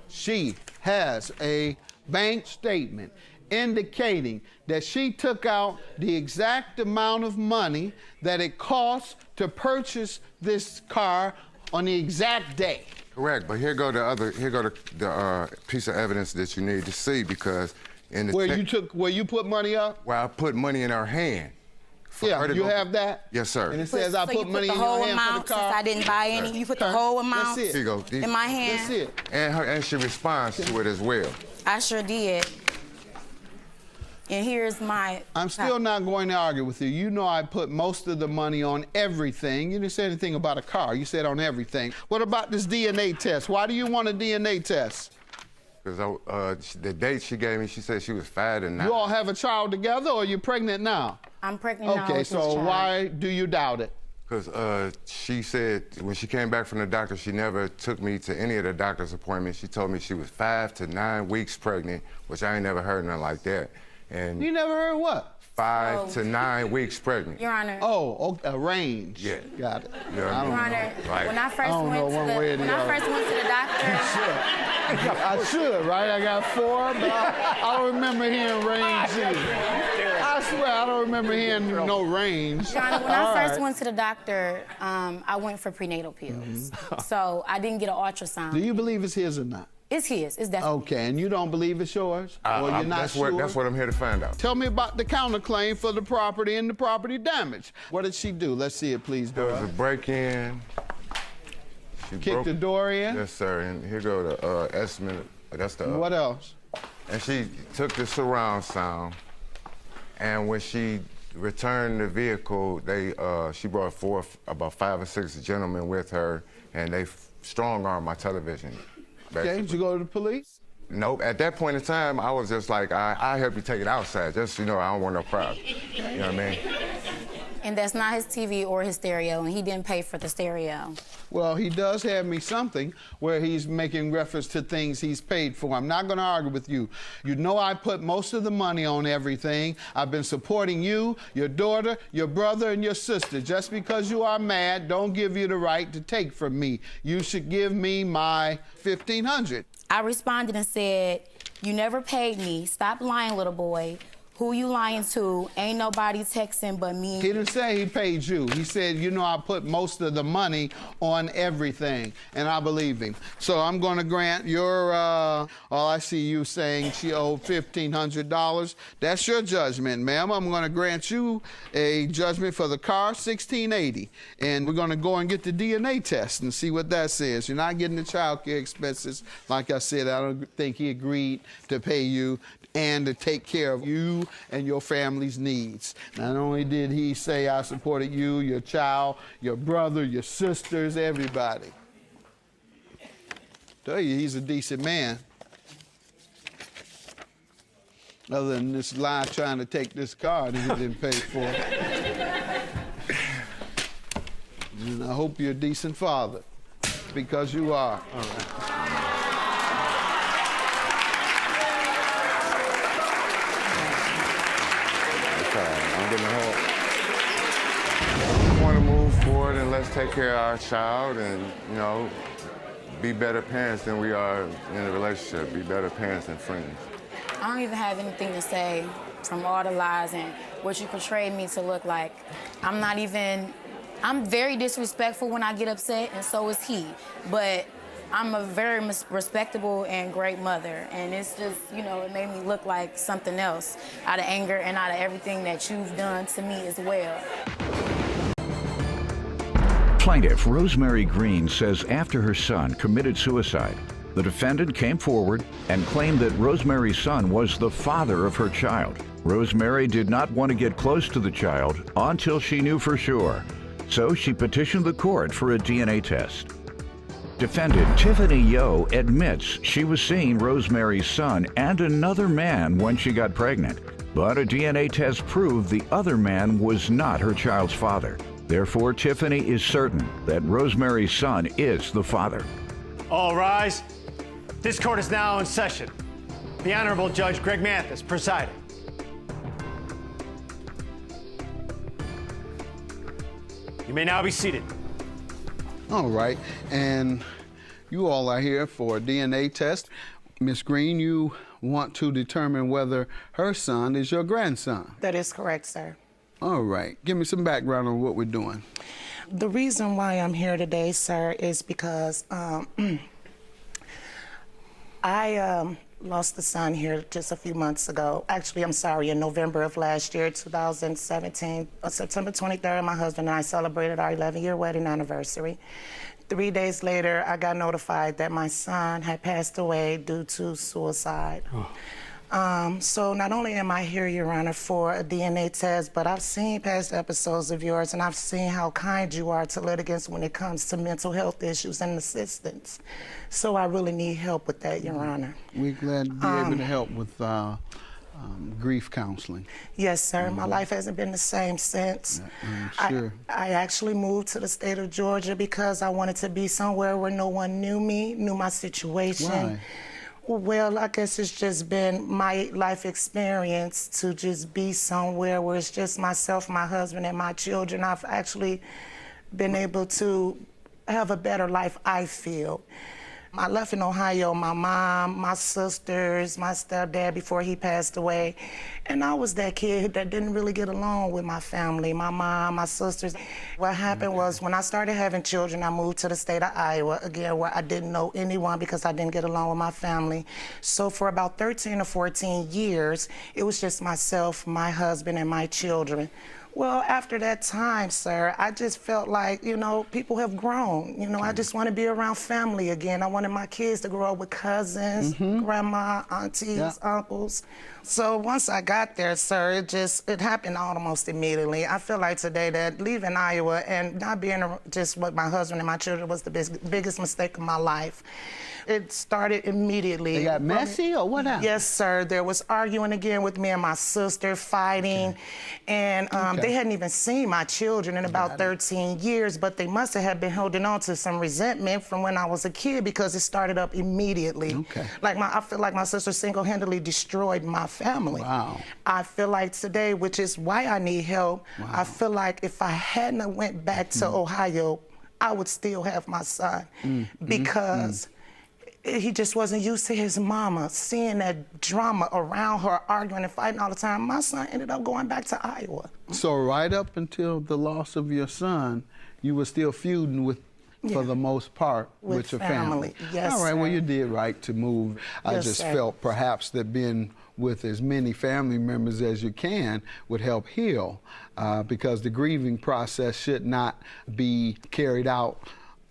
She has a bank statement indicating that she took out the exact amount of money that it cost to purchase this car on the exact day. Correct, but here go the piece of evidence that you need to see, because in the where you put money up? Where I put money in her hand. Yeah, you have that? Yes, sir. And it says I put money in your hand for the car. Since I didn't buy any, you put the whole amount Here you go. in my hand. That's it. And she responds to it as well. I sure did. And here's my... I'm still not going to argue with you. You know I put most of the money on everything. You didn't say anything about a car. You said on everything. What about this DNA test? Why do you want a DNA test? Because the date she gave me, she said she was 5 and 9. You all have a child together, or you're pregnant now? I'm pregnant now. Okay, so why do you doubt it? Because she said when she came back from the doctor, she never took me to any of the doctor's appointments. She told me she was 5 to 9 weeks pregnant, which I ain't never heard nothing like that. And you never heard what? 5 to 9 weeks pregnant. Your Honor. Oh, a range. Yeah. Got it. Yeah, Your Honor, right. when I first went to the doctor... I should, right? I got 4, but I don't remember hearing range either. I swear, I don't remember hearing no range. Your Honor, when I first went to the doctor, I went for prenatal pills. So I didn't get an ultrasound. Do you believe it's his or not? It's his. It's definitely. Okay, and you don't believe it's yours? Or you're not sure? That's what I'm here to find out. Tell me about the counterclaim for the property and the property damage. What did she do? Let's see it, please. There was a break-in. Kicked the door in? Yes, sir. And here go the estimate. That's the. What else? And she took the surround sound, and when she returned the vehicle, she brought forth about 5 or 6 gentlemen with her, and they strong-armed my television. Basically. Okay, did you go to the police? Nope. At that point in time, I was just like, I help you take it outside. Just, you know, I don't want no crowd. You know what I mean? And that's not his TV or his stereo, and he didn't pay for the stereo. Well, he does have me something where he's making reference to things he's paid for. I'm not going to argue with you. You know I put most of the money on everything. I've been supporting you, your daughter, your brother, and your sister. Just because you are mad, don't give you the right to take from me. You should give me my $1,500. I responded and said, "You never paid me. Stop lying, little boy. Who you lying to? Ain't nobody texting but me. He didn't say he paid you. He said, you know, I put most of the money on everything, and I believe him. So I'm going to grant your, all I see you saying she owed $1,500. That's your judgment, ma'am. I'm going to grant you a judgment for the car, $1,680. And we're going to go and get the DNA test and see what that says. You're not getting the child care expenses. Like I said, I don't think he agreed to pay you and to take care of you and your family's needs. Not only did he say I supported you, your child, your brother, your sisters, everybody. Tell you, he's a decent man. Other than this lie trying to take this car that he didn't pay for. And I hope you're a decent father, because you are. All right. We want to move forward and let's take care of our child and, you know, be better parents than we are in a relationship, be better parents and friends. I don't even have anything to say from all the lies and what you portrayed me to look like. I'm very disrespectful when I get upset, and so is he. But I'm a very respectable and great mother, and it's just, you know, it made me look like something else out of anger and out of everything that you've done to me as well. Plaintiff Rosemary Green says after her son committed suicide, the defendant came forward and claimed that Rosemary's son was the father of her child. Rosemary did not want to get close to the child until she knew for sure, so she petitioned the court for a DNA test. Defendant Tiffany Yo admits she was seeing Rosemary's son and another man when she got pregnant, but a DNA test proved the other man was not her child's father. Therefore, Tiffany is certain that Rosemary's son is the father. All rise. This court is now in session. The Honorable Judge Greg Mathis presiding. You may now be seated. All right, and you all are here for a DNA test. Miss Green, you want to determine whether her son is your grandson. That is correct, sir. All right, give me some background on what we're doing. The reason why I'm here today, sir, is because I lost a son here just a few months ago. Actually, I'm sorry, in November of last year, 2017, September 23rd, my husband and I celebrated our 11-year wedding anniversary. 3 days later, I got notified that my son had passed away due to suicide. Oh. So not only am I here, Your Honor, for a DNA test, but I've seen past episodes of yours, and I've seen how kind you are to litigants when it comes to mental health issues and assistance. So I really need help with that, Your Honor. We're glad to be able to help with grief counseling. Yes, sir. My life hasn't been the same since. I'm sure. I actually moved to the state of Georgia because I wanted to be somewhere where no one knew me, knew my situation. Why? Well, I guess it's just been my life experience to just be somewhere where it's just myself, my husband, and my children. I've actually been able to have a better life, I feel. I left in Ohio, my mom, my sisters, my stepdad before he passed away. And I was that kid that didn't really get along with my family, my mom, my sisters. What happened was when I started having children, I moved to the state of Iowa, again, where I didn't know anyone because I didn't get along with my family. So for about 13 or 14 years, it was just myself, my husband, and my children. Well, after that time, sir, I just felt like, you know, people have grown. You know, I just want to be around family again. I wanted my kids to grow up with cousins, grandma, aunties, uncles. So once I got there, sir, it happened almost immediately. I feel like today that leaving Iowa and not being just with my husband and my children was the biggest mistake of my life. It started immediately. They got messy or what happened? Yes, sir. There was arguing again with me and my sister, fighting. And they hadn't even seen my children in about 13 years, but they must have been holding on to some resentment from when I was a kid because it started up immediately. Okay. Like I feel like my sister single-handedly destroyed my family. Wow. I feel like today, which is why I need help, I feel like if I hadn't went back to Ohio, I would still have my son because he just wasn't used to his mama, seeing that drama around her, arguing and fighting all the time. My son ended up going back to Iowa. So right up until the loss of your son, you were still feuding with, for the most part, with your family. Yes, all right, sir. well, you did right to move. I Yes, just sir. felt perhaps that being with as many family members as you can would help heal, because the grieving process should not be carried out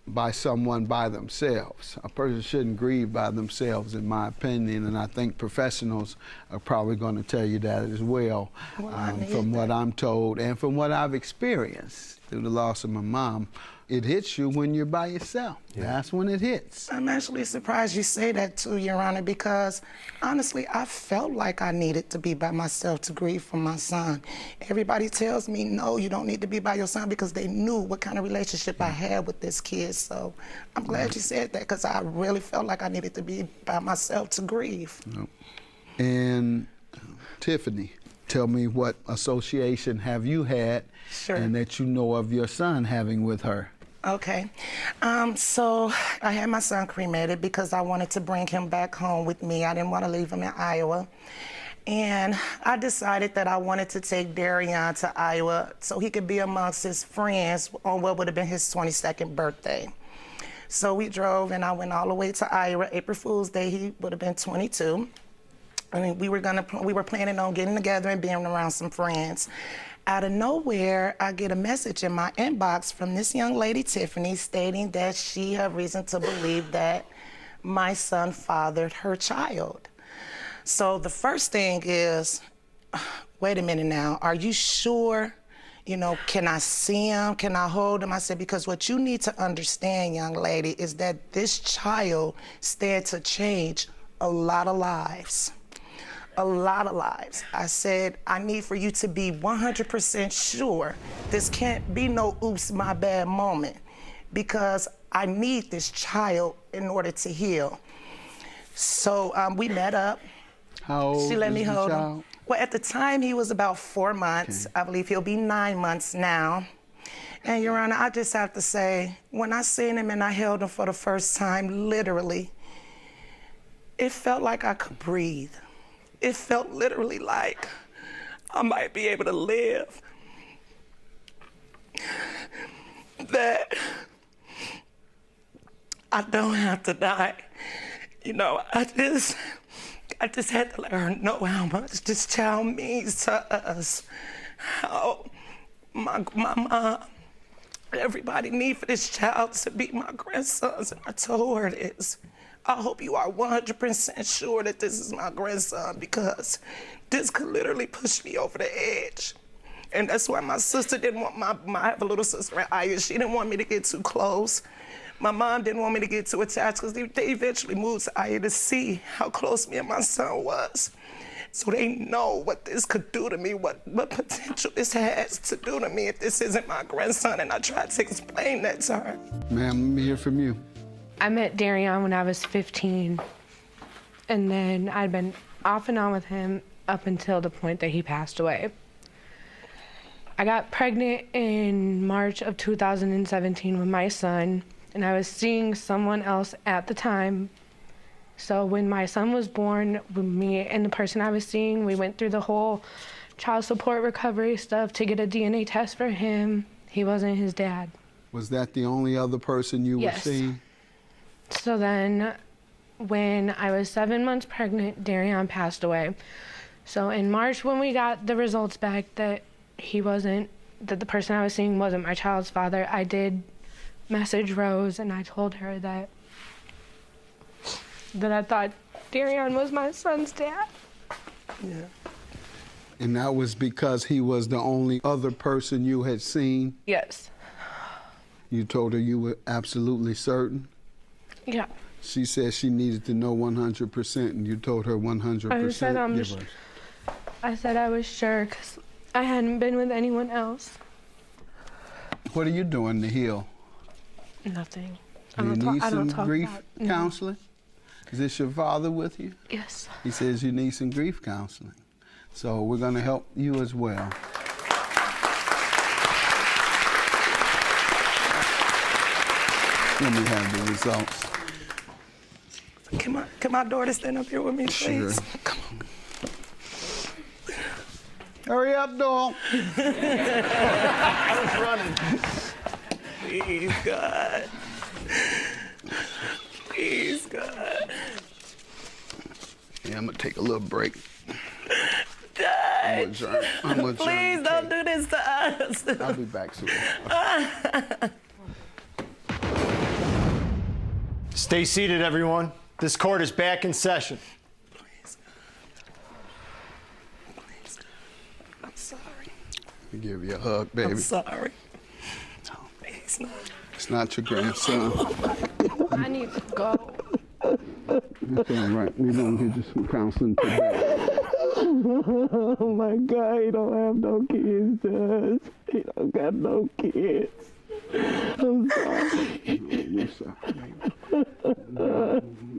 by someone by themselves. A person shouldn't grieve by themselves, in my opinion, and I think professionals are probably going to tell you that as well, from what I'm told and from what I've experienced through the loss of my mom. It hits you when you're by yourself. That's when it hits. I'm actually surprised you say that too, Your Honor, because honestly, I felt like I needed to be by myself to grieve for my son. Everybody tells me, no, you don't need to be by your son, because they knew what kind of relationship I had with this kid. So I'm glad you said that, because I really felt like I needed to be by myself to grieve. And Tiffany, tell me, what association have you had and that you know of your son having with her? Okay. So I had my son cremated because I wanted to bring him back home with me. I didn't want to leave him in Iowa. And I decided that I wanted to take Darian to Iowa so he could be amongst his friends on what would have been his 22nd birthday. So we drove, and I went all the way to Iowa. April Fool's Day, he would have been 22. I mean, we were planning on getting together and being around some friends. Out of nowhere, I get a message in my inbox from this young lady, Tiffany, stating that she had reason to believe that my son fathered her child. So the first thing is, wait a minute now, are you sure? You know, can I see him? Can I hold him? I said, because what you need to understand, young lady, is that this child stands to change a lot of lives. A lot of lives. I said, I need for you to be 100% sure this can't be no oops, my bad moment, because I need this child in order to heal. So we met up. How old She let me is the hold child? him. Well, at the time, he was about 4 months. I believe he'll be 9 months now. And Your Honor, I just have to say, when I seen him and I held him for the first time, literally, it felt like I could breathe. It felt literally like I might be able to live. That I don't have to die. You know, I just had to let her know how much this child means to us. How my mom, everybody need for this child to be my grandsons. And I told her this. I hope you are 100% sure that this is my grandson, because this could literally push me over the edge. And that's why my sister didn't want I have a little sister in Iowa. She didn't want me to get too close. My mom didn't want me to get too attached, because they eventually moved to Iowa to see how close me and my son was. So they know what this could do to me, what potential this has to do to me if this isn't my grandson. And I tried to explain that to her. Ma'am, let me hear from you. I met Darian when I was 15, and then I'd been off and on with him up until the point that he passed away. I got pregnant in March of 2017 with my son, and I was seeing someone else at the time. So when my son was born, with me and the person I was seeing, we went through the whole child support recovery stuff to get a DNA test for him. He wasn't his dad. Was that the only other person you were seeing? So then when I was 7 months pregnant, Darian passed away. So in March, when we got the results back that the person I was seeing wasn't my child's father, I did message Rose, and I told her that I thought Darian was my son's dad. Yeah. And that was because he was the only other person you had seen? Yes. You told her you were absolutely certain? Yeah. She said she needed to know 100%, and you told her 100%. I said I was sure, because I hadn't been with anyone else. What are you doing to heal? Nothing. Do you need some grief counseling? Is this your father with you? Yes. He says you need some grief counseling. So we're going to help you as well. Let me have the results. Can my daughter stand up here with me, please? Sure. Come on. Hurry up, dog. I was running. Please, God. Please, God. Yeah, I'm gonna take a little break. Dad. Please don't do this to us. I'll be back soon. Stay seated, everyone. This court is back in session. Please, God. Please, God. I'm sorry. Let me give you a hug, baby. I'm sorry. No, it's not. It's not your grandson. I need to go. It's all right. We're gonna get you some counseling today. Oh my God, he don't have no kids, Judge. He don't got no kids. I'm sorry. You're sorry, baby.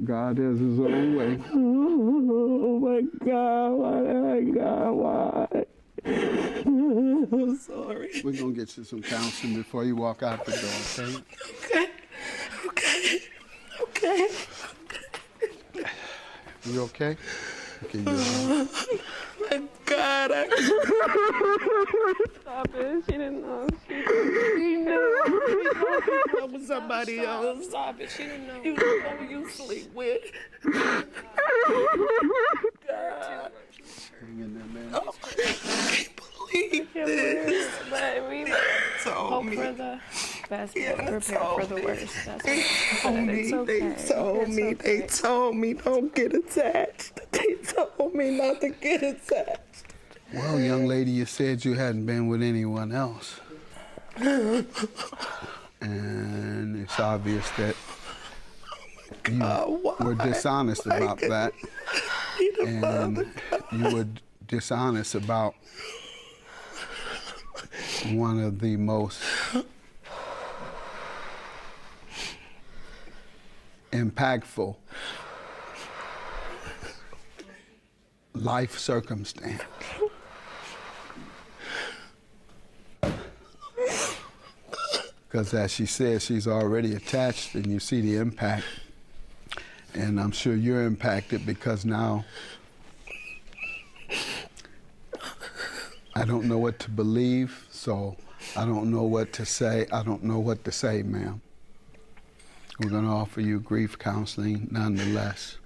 God has his own way. Oh my God, why? I'm sorry. We're gonna get you some counseling before you walk out the door, okay? Okay. You okay? Okay, you're Oh my God, Stop it. She didn't know. She knew. That was somebody else. Stop it. She didn't know. You know who you sleep with. God. Hang in there, man. Oh, I can't believe this. But we hope for the best, but prepare for the worst. That's what it's okay. They told me don't get attached. They told me not to get attached. Well, young lady, you said you hadn't been with anyone else. And it's obvious that you were dishonest about that. And you were dishonest about one of the most impactful life circumstance. Because as she says, she's already attached and you see the impact. And I'm sure you're impacted because now I don't know what to believe, so I don't know what to say. I don't know what to say, ma'am. We're going to offer you grief counseling nonetheless.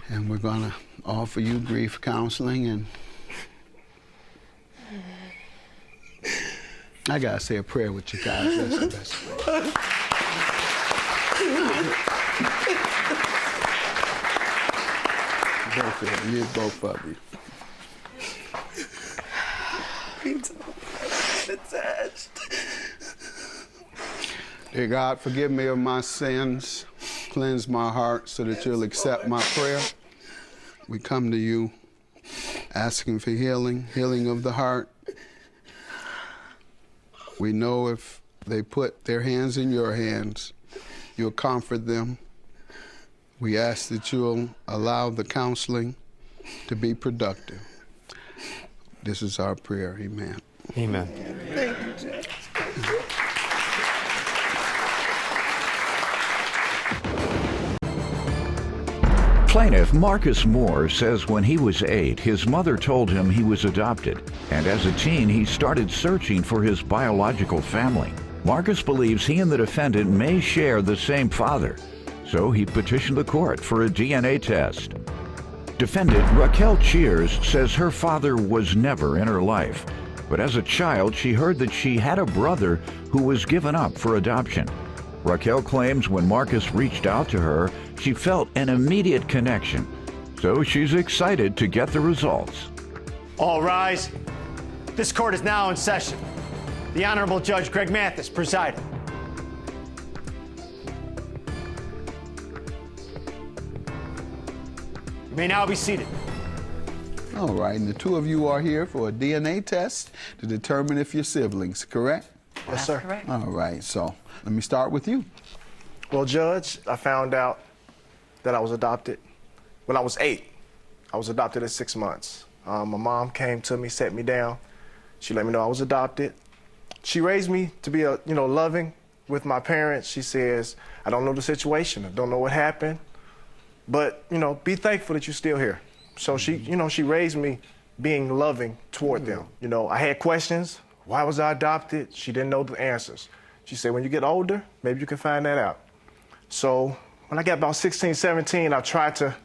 And we're going to offer you grief counseling, and I got to say a prayer with you guys. That's the best way. Both of you, both of you. Attached. Dear God, forgive me of my sins. Cleanse my heart so that you'll accept my prayer. We come to you asking for healing of the heart. We know if they put their hands in your hands, you'll comfort them. We ask that you'll allow the counseling to be productive. This is our prayer. Amen. Amen. Thank you, Judge. Plaintiff Marcus Moore says when he was 8, his mother told him he was adopted, and as a teen he started searching for his biological family. Marcus believes he and the defendant may share the same father, so he petitioned the court for a DNA test. Defendant Raquel Cheers says her father was never in her life, but as a child she heard that she had a brother who was given up for adoption. Raquel claims when Marcus reached out to her, she felt an immediate connection, so she's excited to get the results. All rise. This court is now in session. The Honorable Judge Greg Mathis presiding. You may now be seated. All right, and the two of you are here for a DNA test to determine if you're siblings, correct? Yes, sir. Correct. All right, so let me start with you. Well, Judge, I found out that I was adopted when I was 8. I was adopted at 6 months. My mom came to me, sat me down. She let me know I was adopted. She raised me to be a, loving, with my parents, she says, I don't know the situation, I don't know what happened, but, you know, be thankful that you're still here. So she, you know, she raised me being loving toward them. You know, I had questions. Why was I adopted? She didn't know the answers. She said, when you get older, maybe you can find that out. So when I got about 16, 17, I tried to,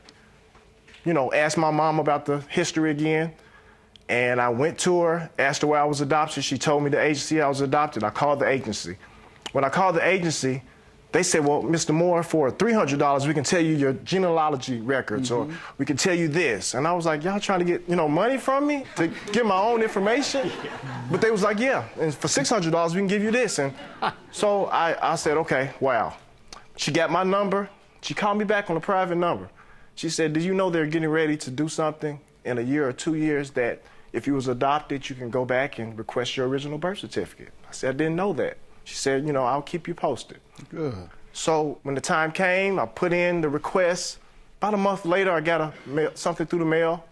you know, ask my mom about the history again. And I went to her, asked her where I was adopted. She told me the agency I was adopted. I called the agency. When I called the agency, they said, well, Mr. Moore, for $300, we can tell you your genealogy records, or we can tell you this. And I was like, y'all trying to get, you know, money from me to get my own information? But they was like, yeah, and for $600, we can give you this. And so I said, okay, wow. She got my number. She called me back on a private number. She said, do you know they're getting ready to do something in a year or 2 years that if you was adopted, you can go back and request your original birth certificate? I said, I didn't know that. She said, you know, I'll keep you posted. Good. So when the time came, I put in the request. About a month later, I got something through the mail,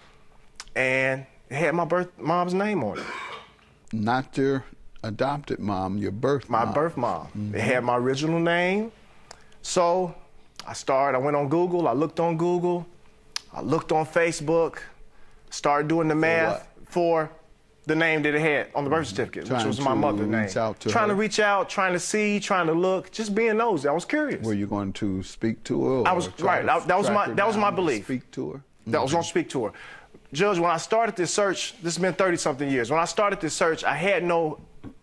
and it had my mom's name on it. Not your adopted mom, your birth mom. My birth mom. It had my original name. So I went on Google, I looked on Google, I looked on Facebook, started doing the math for the name that it had on the birth certificate, which was my mother's name. Trying to reach out, trying to see, trying to look, just being nosy. I was curious. Were you going to speak to her? I was right. That was my belief. Speak to her. That was going to speak to her. Judge, when I started this search, this has been 30-something years. When I started this search, I had no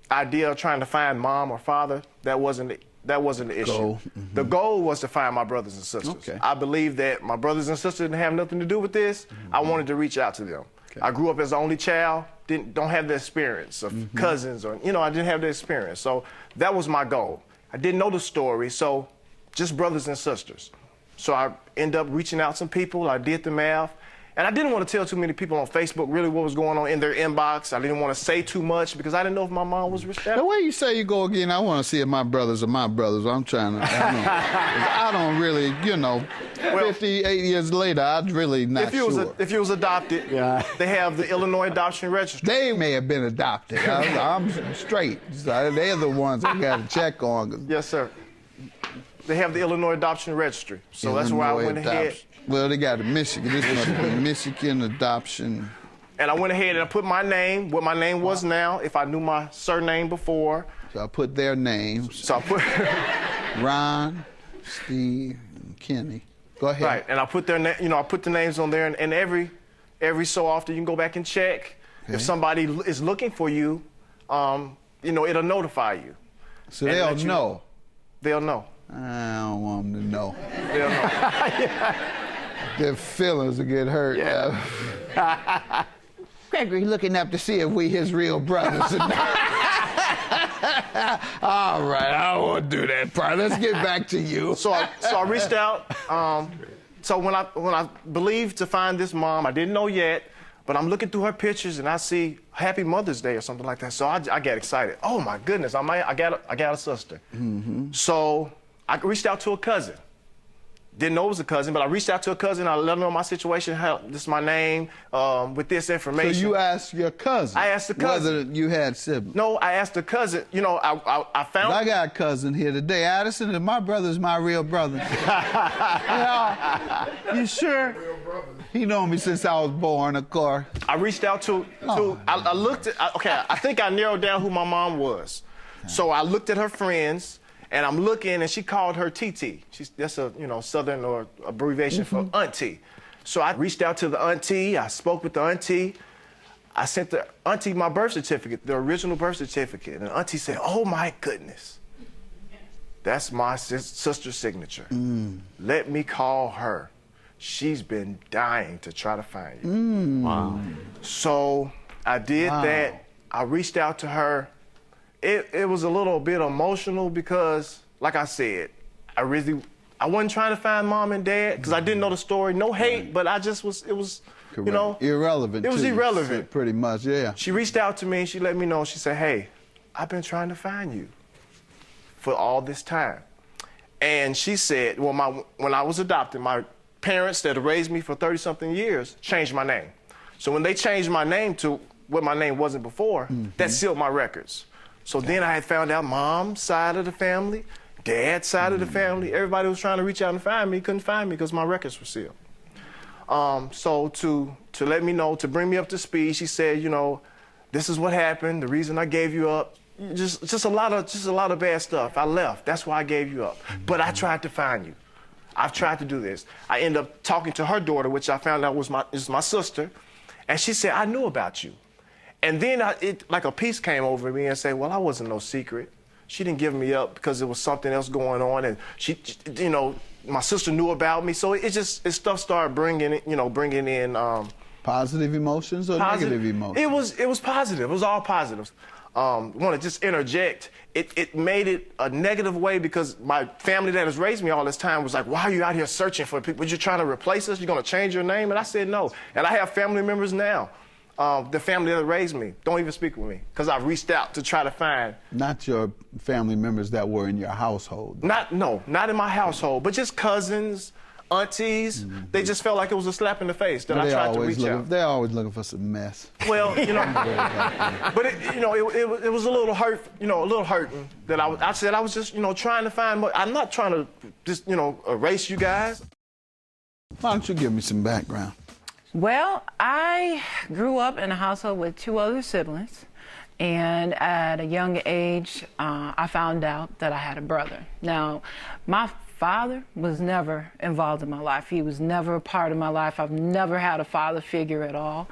idea of trying to find mom or father. That wasn't the issue. The goal was to find my brothers and sisters. Okay. I believed that my brothers and sisters didn't have nothing to do with this. I wanted to reach out to them. I grew up as the only child, don't have the experience of cousins, or, you know, I didn't have the experience. So that was my goal. I didn't know the story, so just brothers and sisters. So I ended up reaching out to some people, I did the math, and I didn't want to tell too many people on Facebook really what was going on in their inbox. I didn't want to say too much because I didn't know if my mom was respectful. The way you say you go again, I want to see if my brothers are my brothers. I'm trying to, I don't really, you know, 58 years later, I'm really not sure. If you was adopted, they have the Illinois Adoption Registry. They may have been adopted. I'm straight. So they're the ones I got to check on. Yes, sir. They have the Illinois Adoption Registry. So that's where I went ahead. Well, they got a Michigan. This must be Michigan Adoption. And I went ahead and I put my name, what my name was now, if I knew my surname before. So I put their names. So I put Ron, Steve, and Kenny. Go ahead. Right, and I put their I put the names on there, and every so often you can go back and check. Okay. If somebody is looking for you, you know, it'll notify you. So they'll know. They'll know. I don't want them to know. They'll know. Their feelings will get hurt. Yeah. Gregory looking up to see if we his real brothers or not. All right, I don't want to do that part. Let's get back to you. So I reached out. So when I believed to find this mom, I didn't know yet, but I'm looking through her pictures and I see Happy Mother's Day or something like that. So I get excited. Oh my goodness, I got a sister. So I reached out to a cousin. Didn't know it was a cousin, but I reached out to a cousin. I let her know my situation. This is my name with this information. So you asked your cousin? I asked the cousin. Whether you had siblings? No, I asked the cousin. You know, I found... I got a cousin here today. Addison, and my brother's my real brother. You sure? He known me since I was born, of course. I reached out to I looked at... Okay, I think I narrowed down who my mom was. So I looked at her friends. And I'm looking, and she called her TT. That's a Southern or abbreviation for auntie. So I reached out to the auntie. I spoke with the auntie. I sent the auntie my birth certificate, the original birth certificate. And the auntie said, "Oh my goodness, that's my sister's signature. Let me call her. She's been dying to try to find you." Wow. So I did that. I reached out to her. It was a little bit emotional because, like I said, I wasn't trying to find mom and dad because I didn't know the story. No hate, but it was, correct. You know. Irrelevant. It was irrelevant. Pretty much, yeah. She reached out to me and she let me know. She said, "Hey, I've been trying to find you for all this time." And she said, well, when I was adopted, my parents that raised me for 30-something years changed my name. So when they changed my name to what my name wasn't before, that sealed my records. So then I had found out mom's side of the family, dad's side of the family. Everybody was trying to reach out and find me, couldn't find me because my records were sealed. So to let me know, to bring me up to speed, she said, you know, this is what happened, the reason I gave you up. Just a lot of bad stuff. I left. That's why I gave you up. But I tried to find you. I've tried to do this. I ended up talking to her daughter, which I found out was my sister, and she said, I knew about you. And then like a peace came over me and said, well, I wasn't no secret. She didn't give me up because there was something else going on, and she, you know, my sister knew about me. So stuff started bringing in positive emotions or negative emotions. It was positive. It was all positives. Want to just interject. It made it a negative way because my family that has raised me all this time was like, why are you out here searching for people? You're trying to replace us? You're going to change your name? And I said no. And I have family members now. The family that raised me don't even speak with me because I've reached out to try to find. Not your family members that were in your household. Not in my household, but just cousins, aunties. They just felt like it was a slap in the face that I tried to reach out. They're always looking for some mess. Well, you know, but it was a little hurt, a little hurting that I said I was just, trying to find more. I'm not trying to just, erase you guys. Why don't you give me some background? Well, I grew up in a household with 2 other siblings, and at a young age, I found out that I had a brother. Now, my father was never involved in my life. He was never a part of my life. I've never had a father figure at all.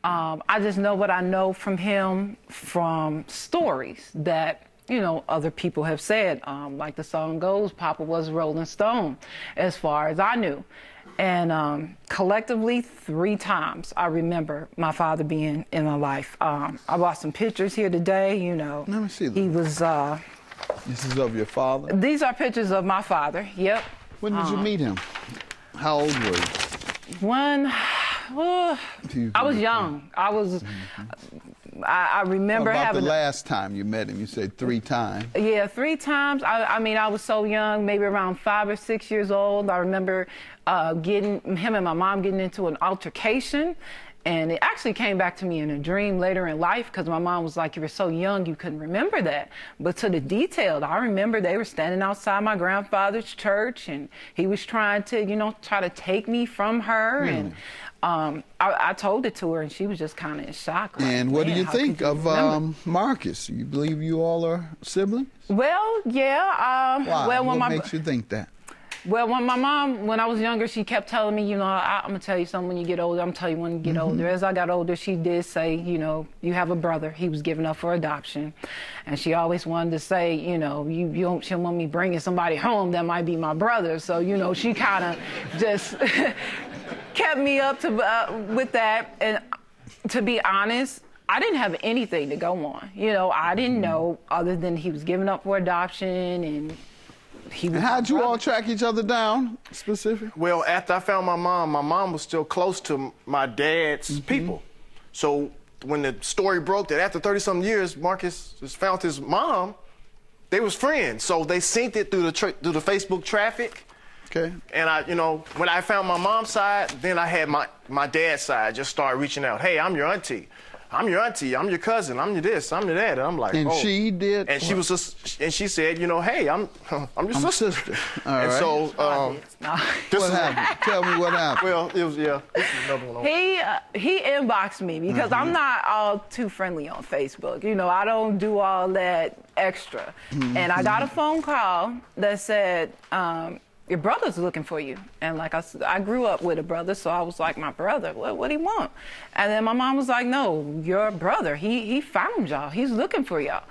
I just know what I know from him from stories that other people have said. Like the song goes, Papa was a Rolling Stone, as far as I knew. And collectively, 3 times I remember my father being in my life. I brought some pictures here today, Let me see them. He was... This is of your father? These are pictures of my father, yep. When did you meet him? How old were you? When... I was young. I was... I remember having... the last time you met him? You said 3 times. Yeah, 3 times. I mean, I was so young, maybe around 5 or 6 years old. I remember him and my mom getting into an altercation. And it actually came back to me in a dream later in life because my mom was like, you were so young, you couldn't remember that. But to the detail, I remember they were standing outside my grandfather's church and he was trying to, try to take me from her. Really? And I told it to her and she was just kind of in shock. Like, and what do you think of Marcus? You believe you all are siblings? Well, yeah. Why? What makes you think that? Well, when I was younger, she kept telling me, I'm going to tell you something when you get older. I'm going to tell you when you get older. As I got older, she did say, you have a brother. He was given up for adoption. And she always wanted to say, you don't want me bringing somebody home that might be my brother. So, she kind of just kept me up with that. And to be honest, I didn't have anything to go on. I didn't know other than he was given up for adoption and how'd you all track each other down, specifically? Well, after I found my mom was still close to my dad's people. So when the story broke that after 30-something years, Marcus just found his mom, they was friends. So they synced it through the Facebook traffic. Okay. And when I found my mom's side, then I had my dad's side just started reaching out. Hey, I'm your auntie. I'm your auntie, I'm your cousin, I'm your this, I'm your that. And I'm like, and she did? And she was just, and she said, hey, I'm your sister. All and right. So, what happened? Tell me what happened. Well, it was, this is another one. He inboxed me because I'm not all too friendly on Facebook. I don't do all that extra. And I got a phone call that said, your brother's looking for you. And like I said, I grew up with a brother, so I was like, my brother, what do he want? And then my mom was like, no, your brother, he found y'all. He's looking for y'all.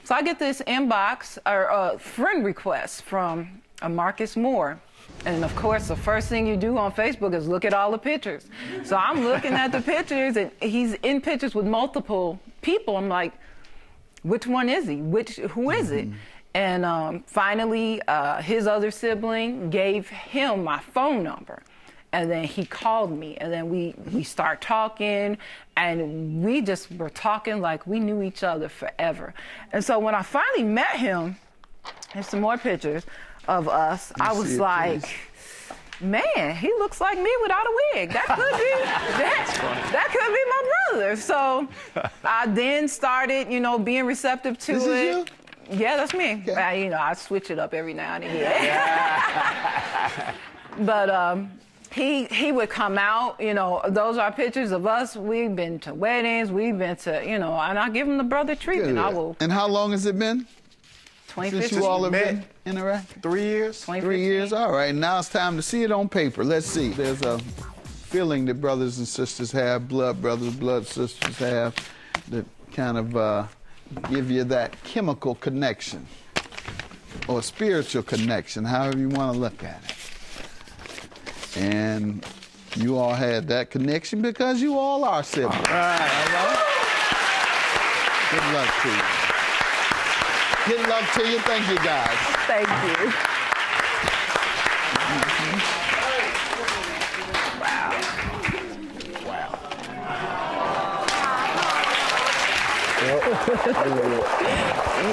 So I get this inbox or friend request from Marcus Moore. And of course, the first thing you do on Facebook is look at all the pictures. So I'm looking at the pictures and he's in pictures with multiple people. I'm like, which one is he? Who is it? And finally, his other sibling gave him my phone number. And then he called me. And then we start talking. And we just were talking like we knew each other forever. And so when I finally met him, there's some more pictures of us. I was like, man, he looks like me without a wig. That could be that could be my brother. So I then started, you know, being receptive to This it. is you? Yeah, that's me. You know, I switch it up every now and again. But he would come out, you know, those are pictures of us. We've been to weddings, we've been to, you know, and I give him the brother treatment. I will. And how long has it been? 2015. Since you all have been interacting? 3 years. 3 years, all right. Now it's time to see it on paper. Let's see. There's a feeling that brothers and sisters have, blood brothers, blood sisters have, that kind of give you that chemical connection or spiritual connection, however you want to look at it. And you all had that connection because you all are siblings. All right. Good luck to you. Good luck to you. Thank you, guys. Thank you.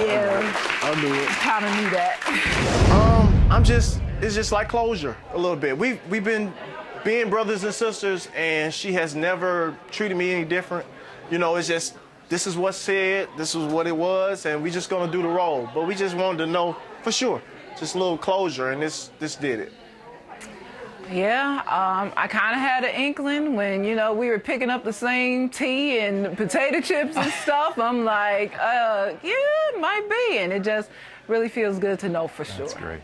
Yeah. I knew it. Kind of knew that. It's just like closure a little bit. We've been being brothers and sisters, and she has never treated me any different. You know, it's just, this is what's said, this is what it was, and we just gonna do the role. But we just wanted to know for sure, just a little closure, and this did it. Yeah, I kind of had an inkling when, you know, we were picking up the same tea and potato chips and stuff. I'm like, yeah, it might be. And it just really feels good to know for sure. That's great.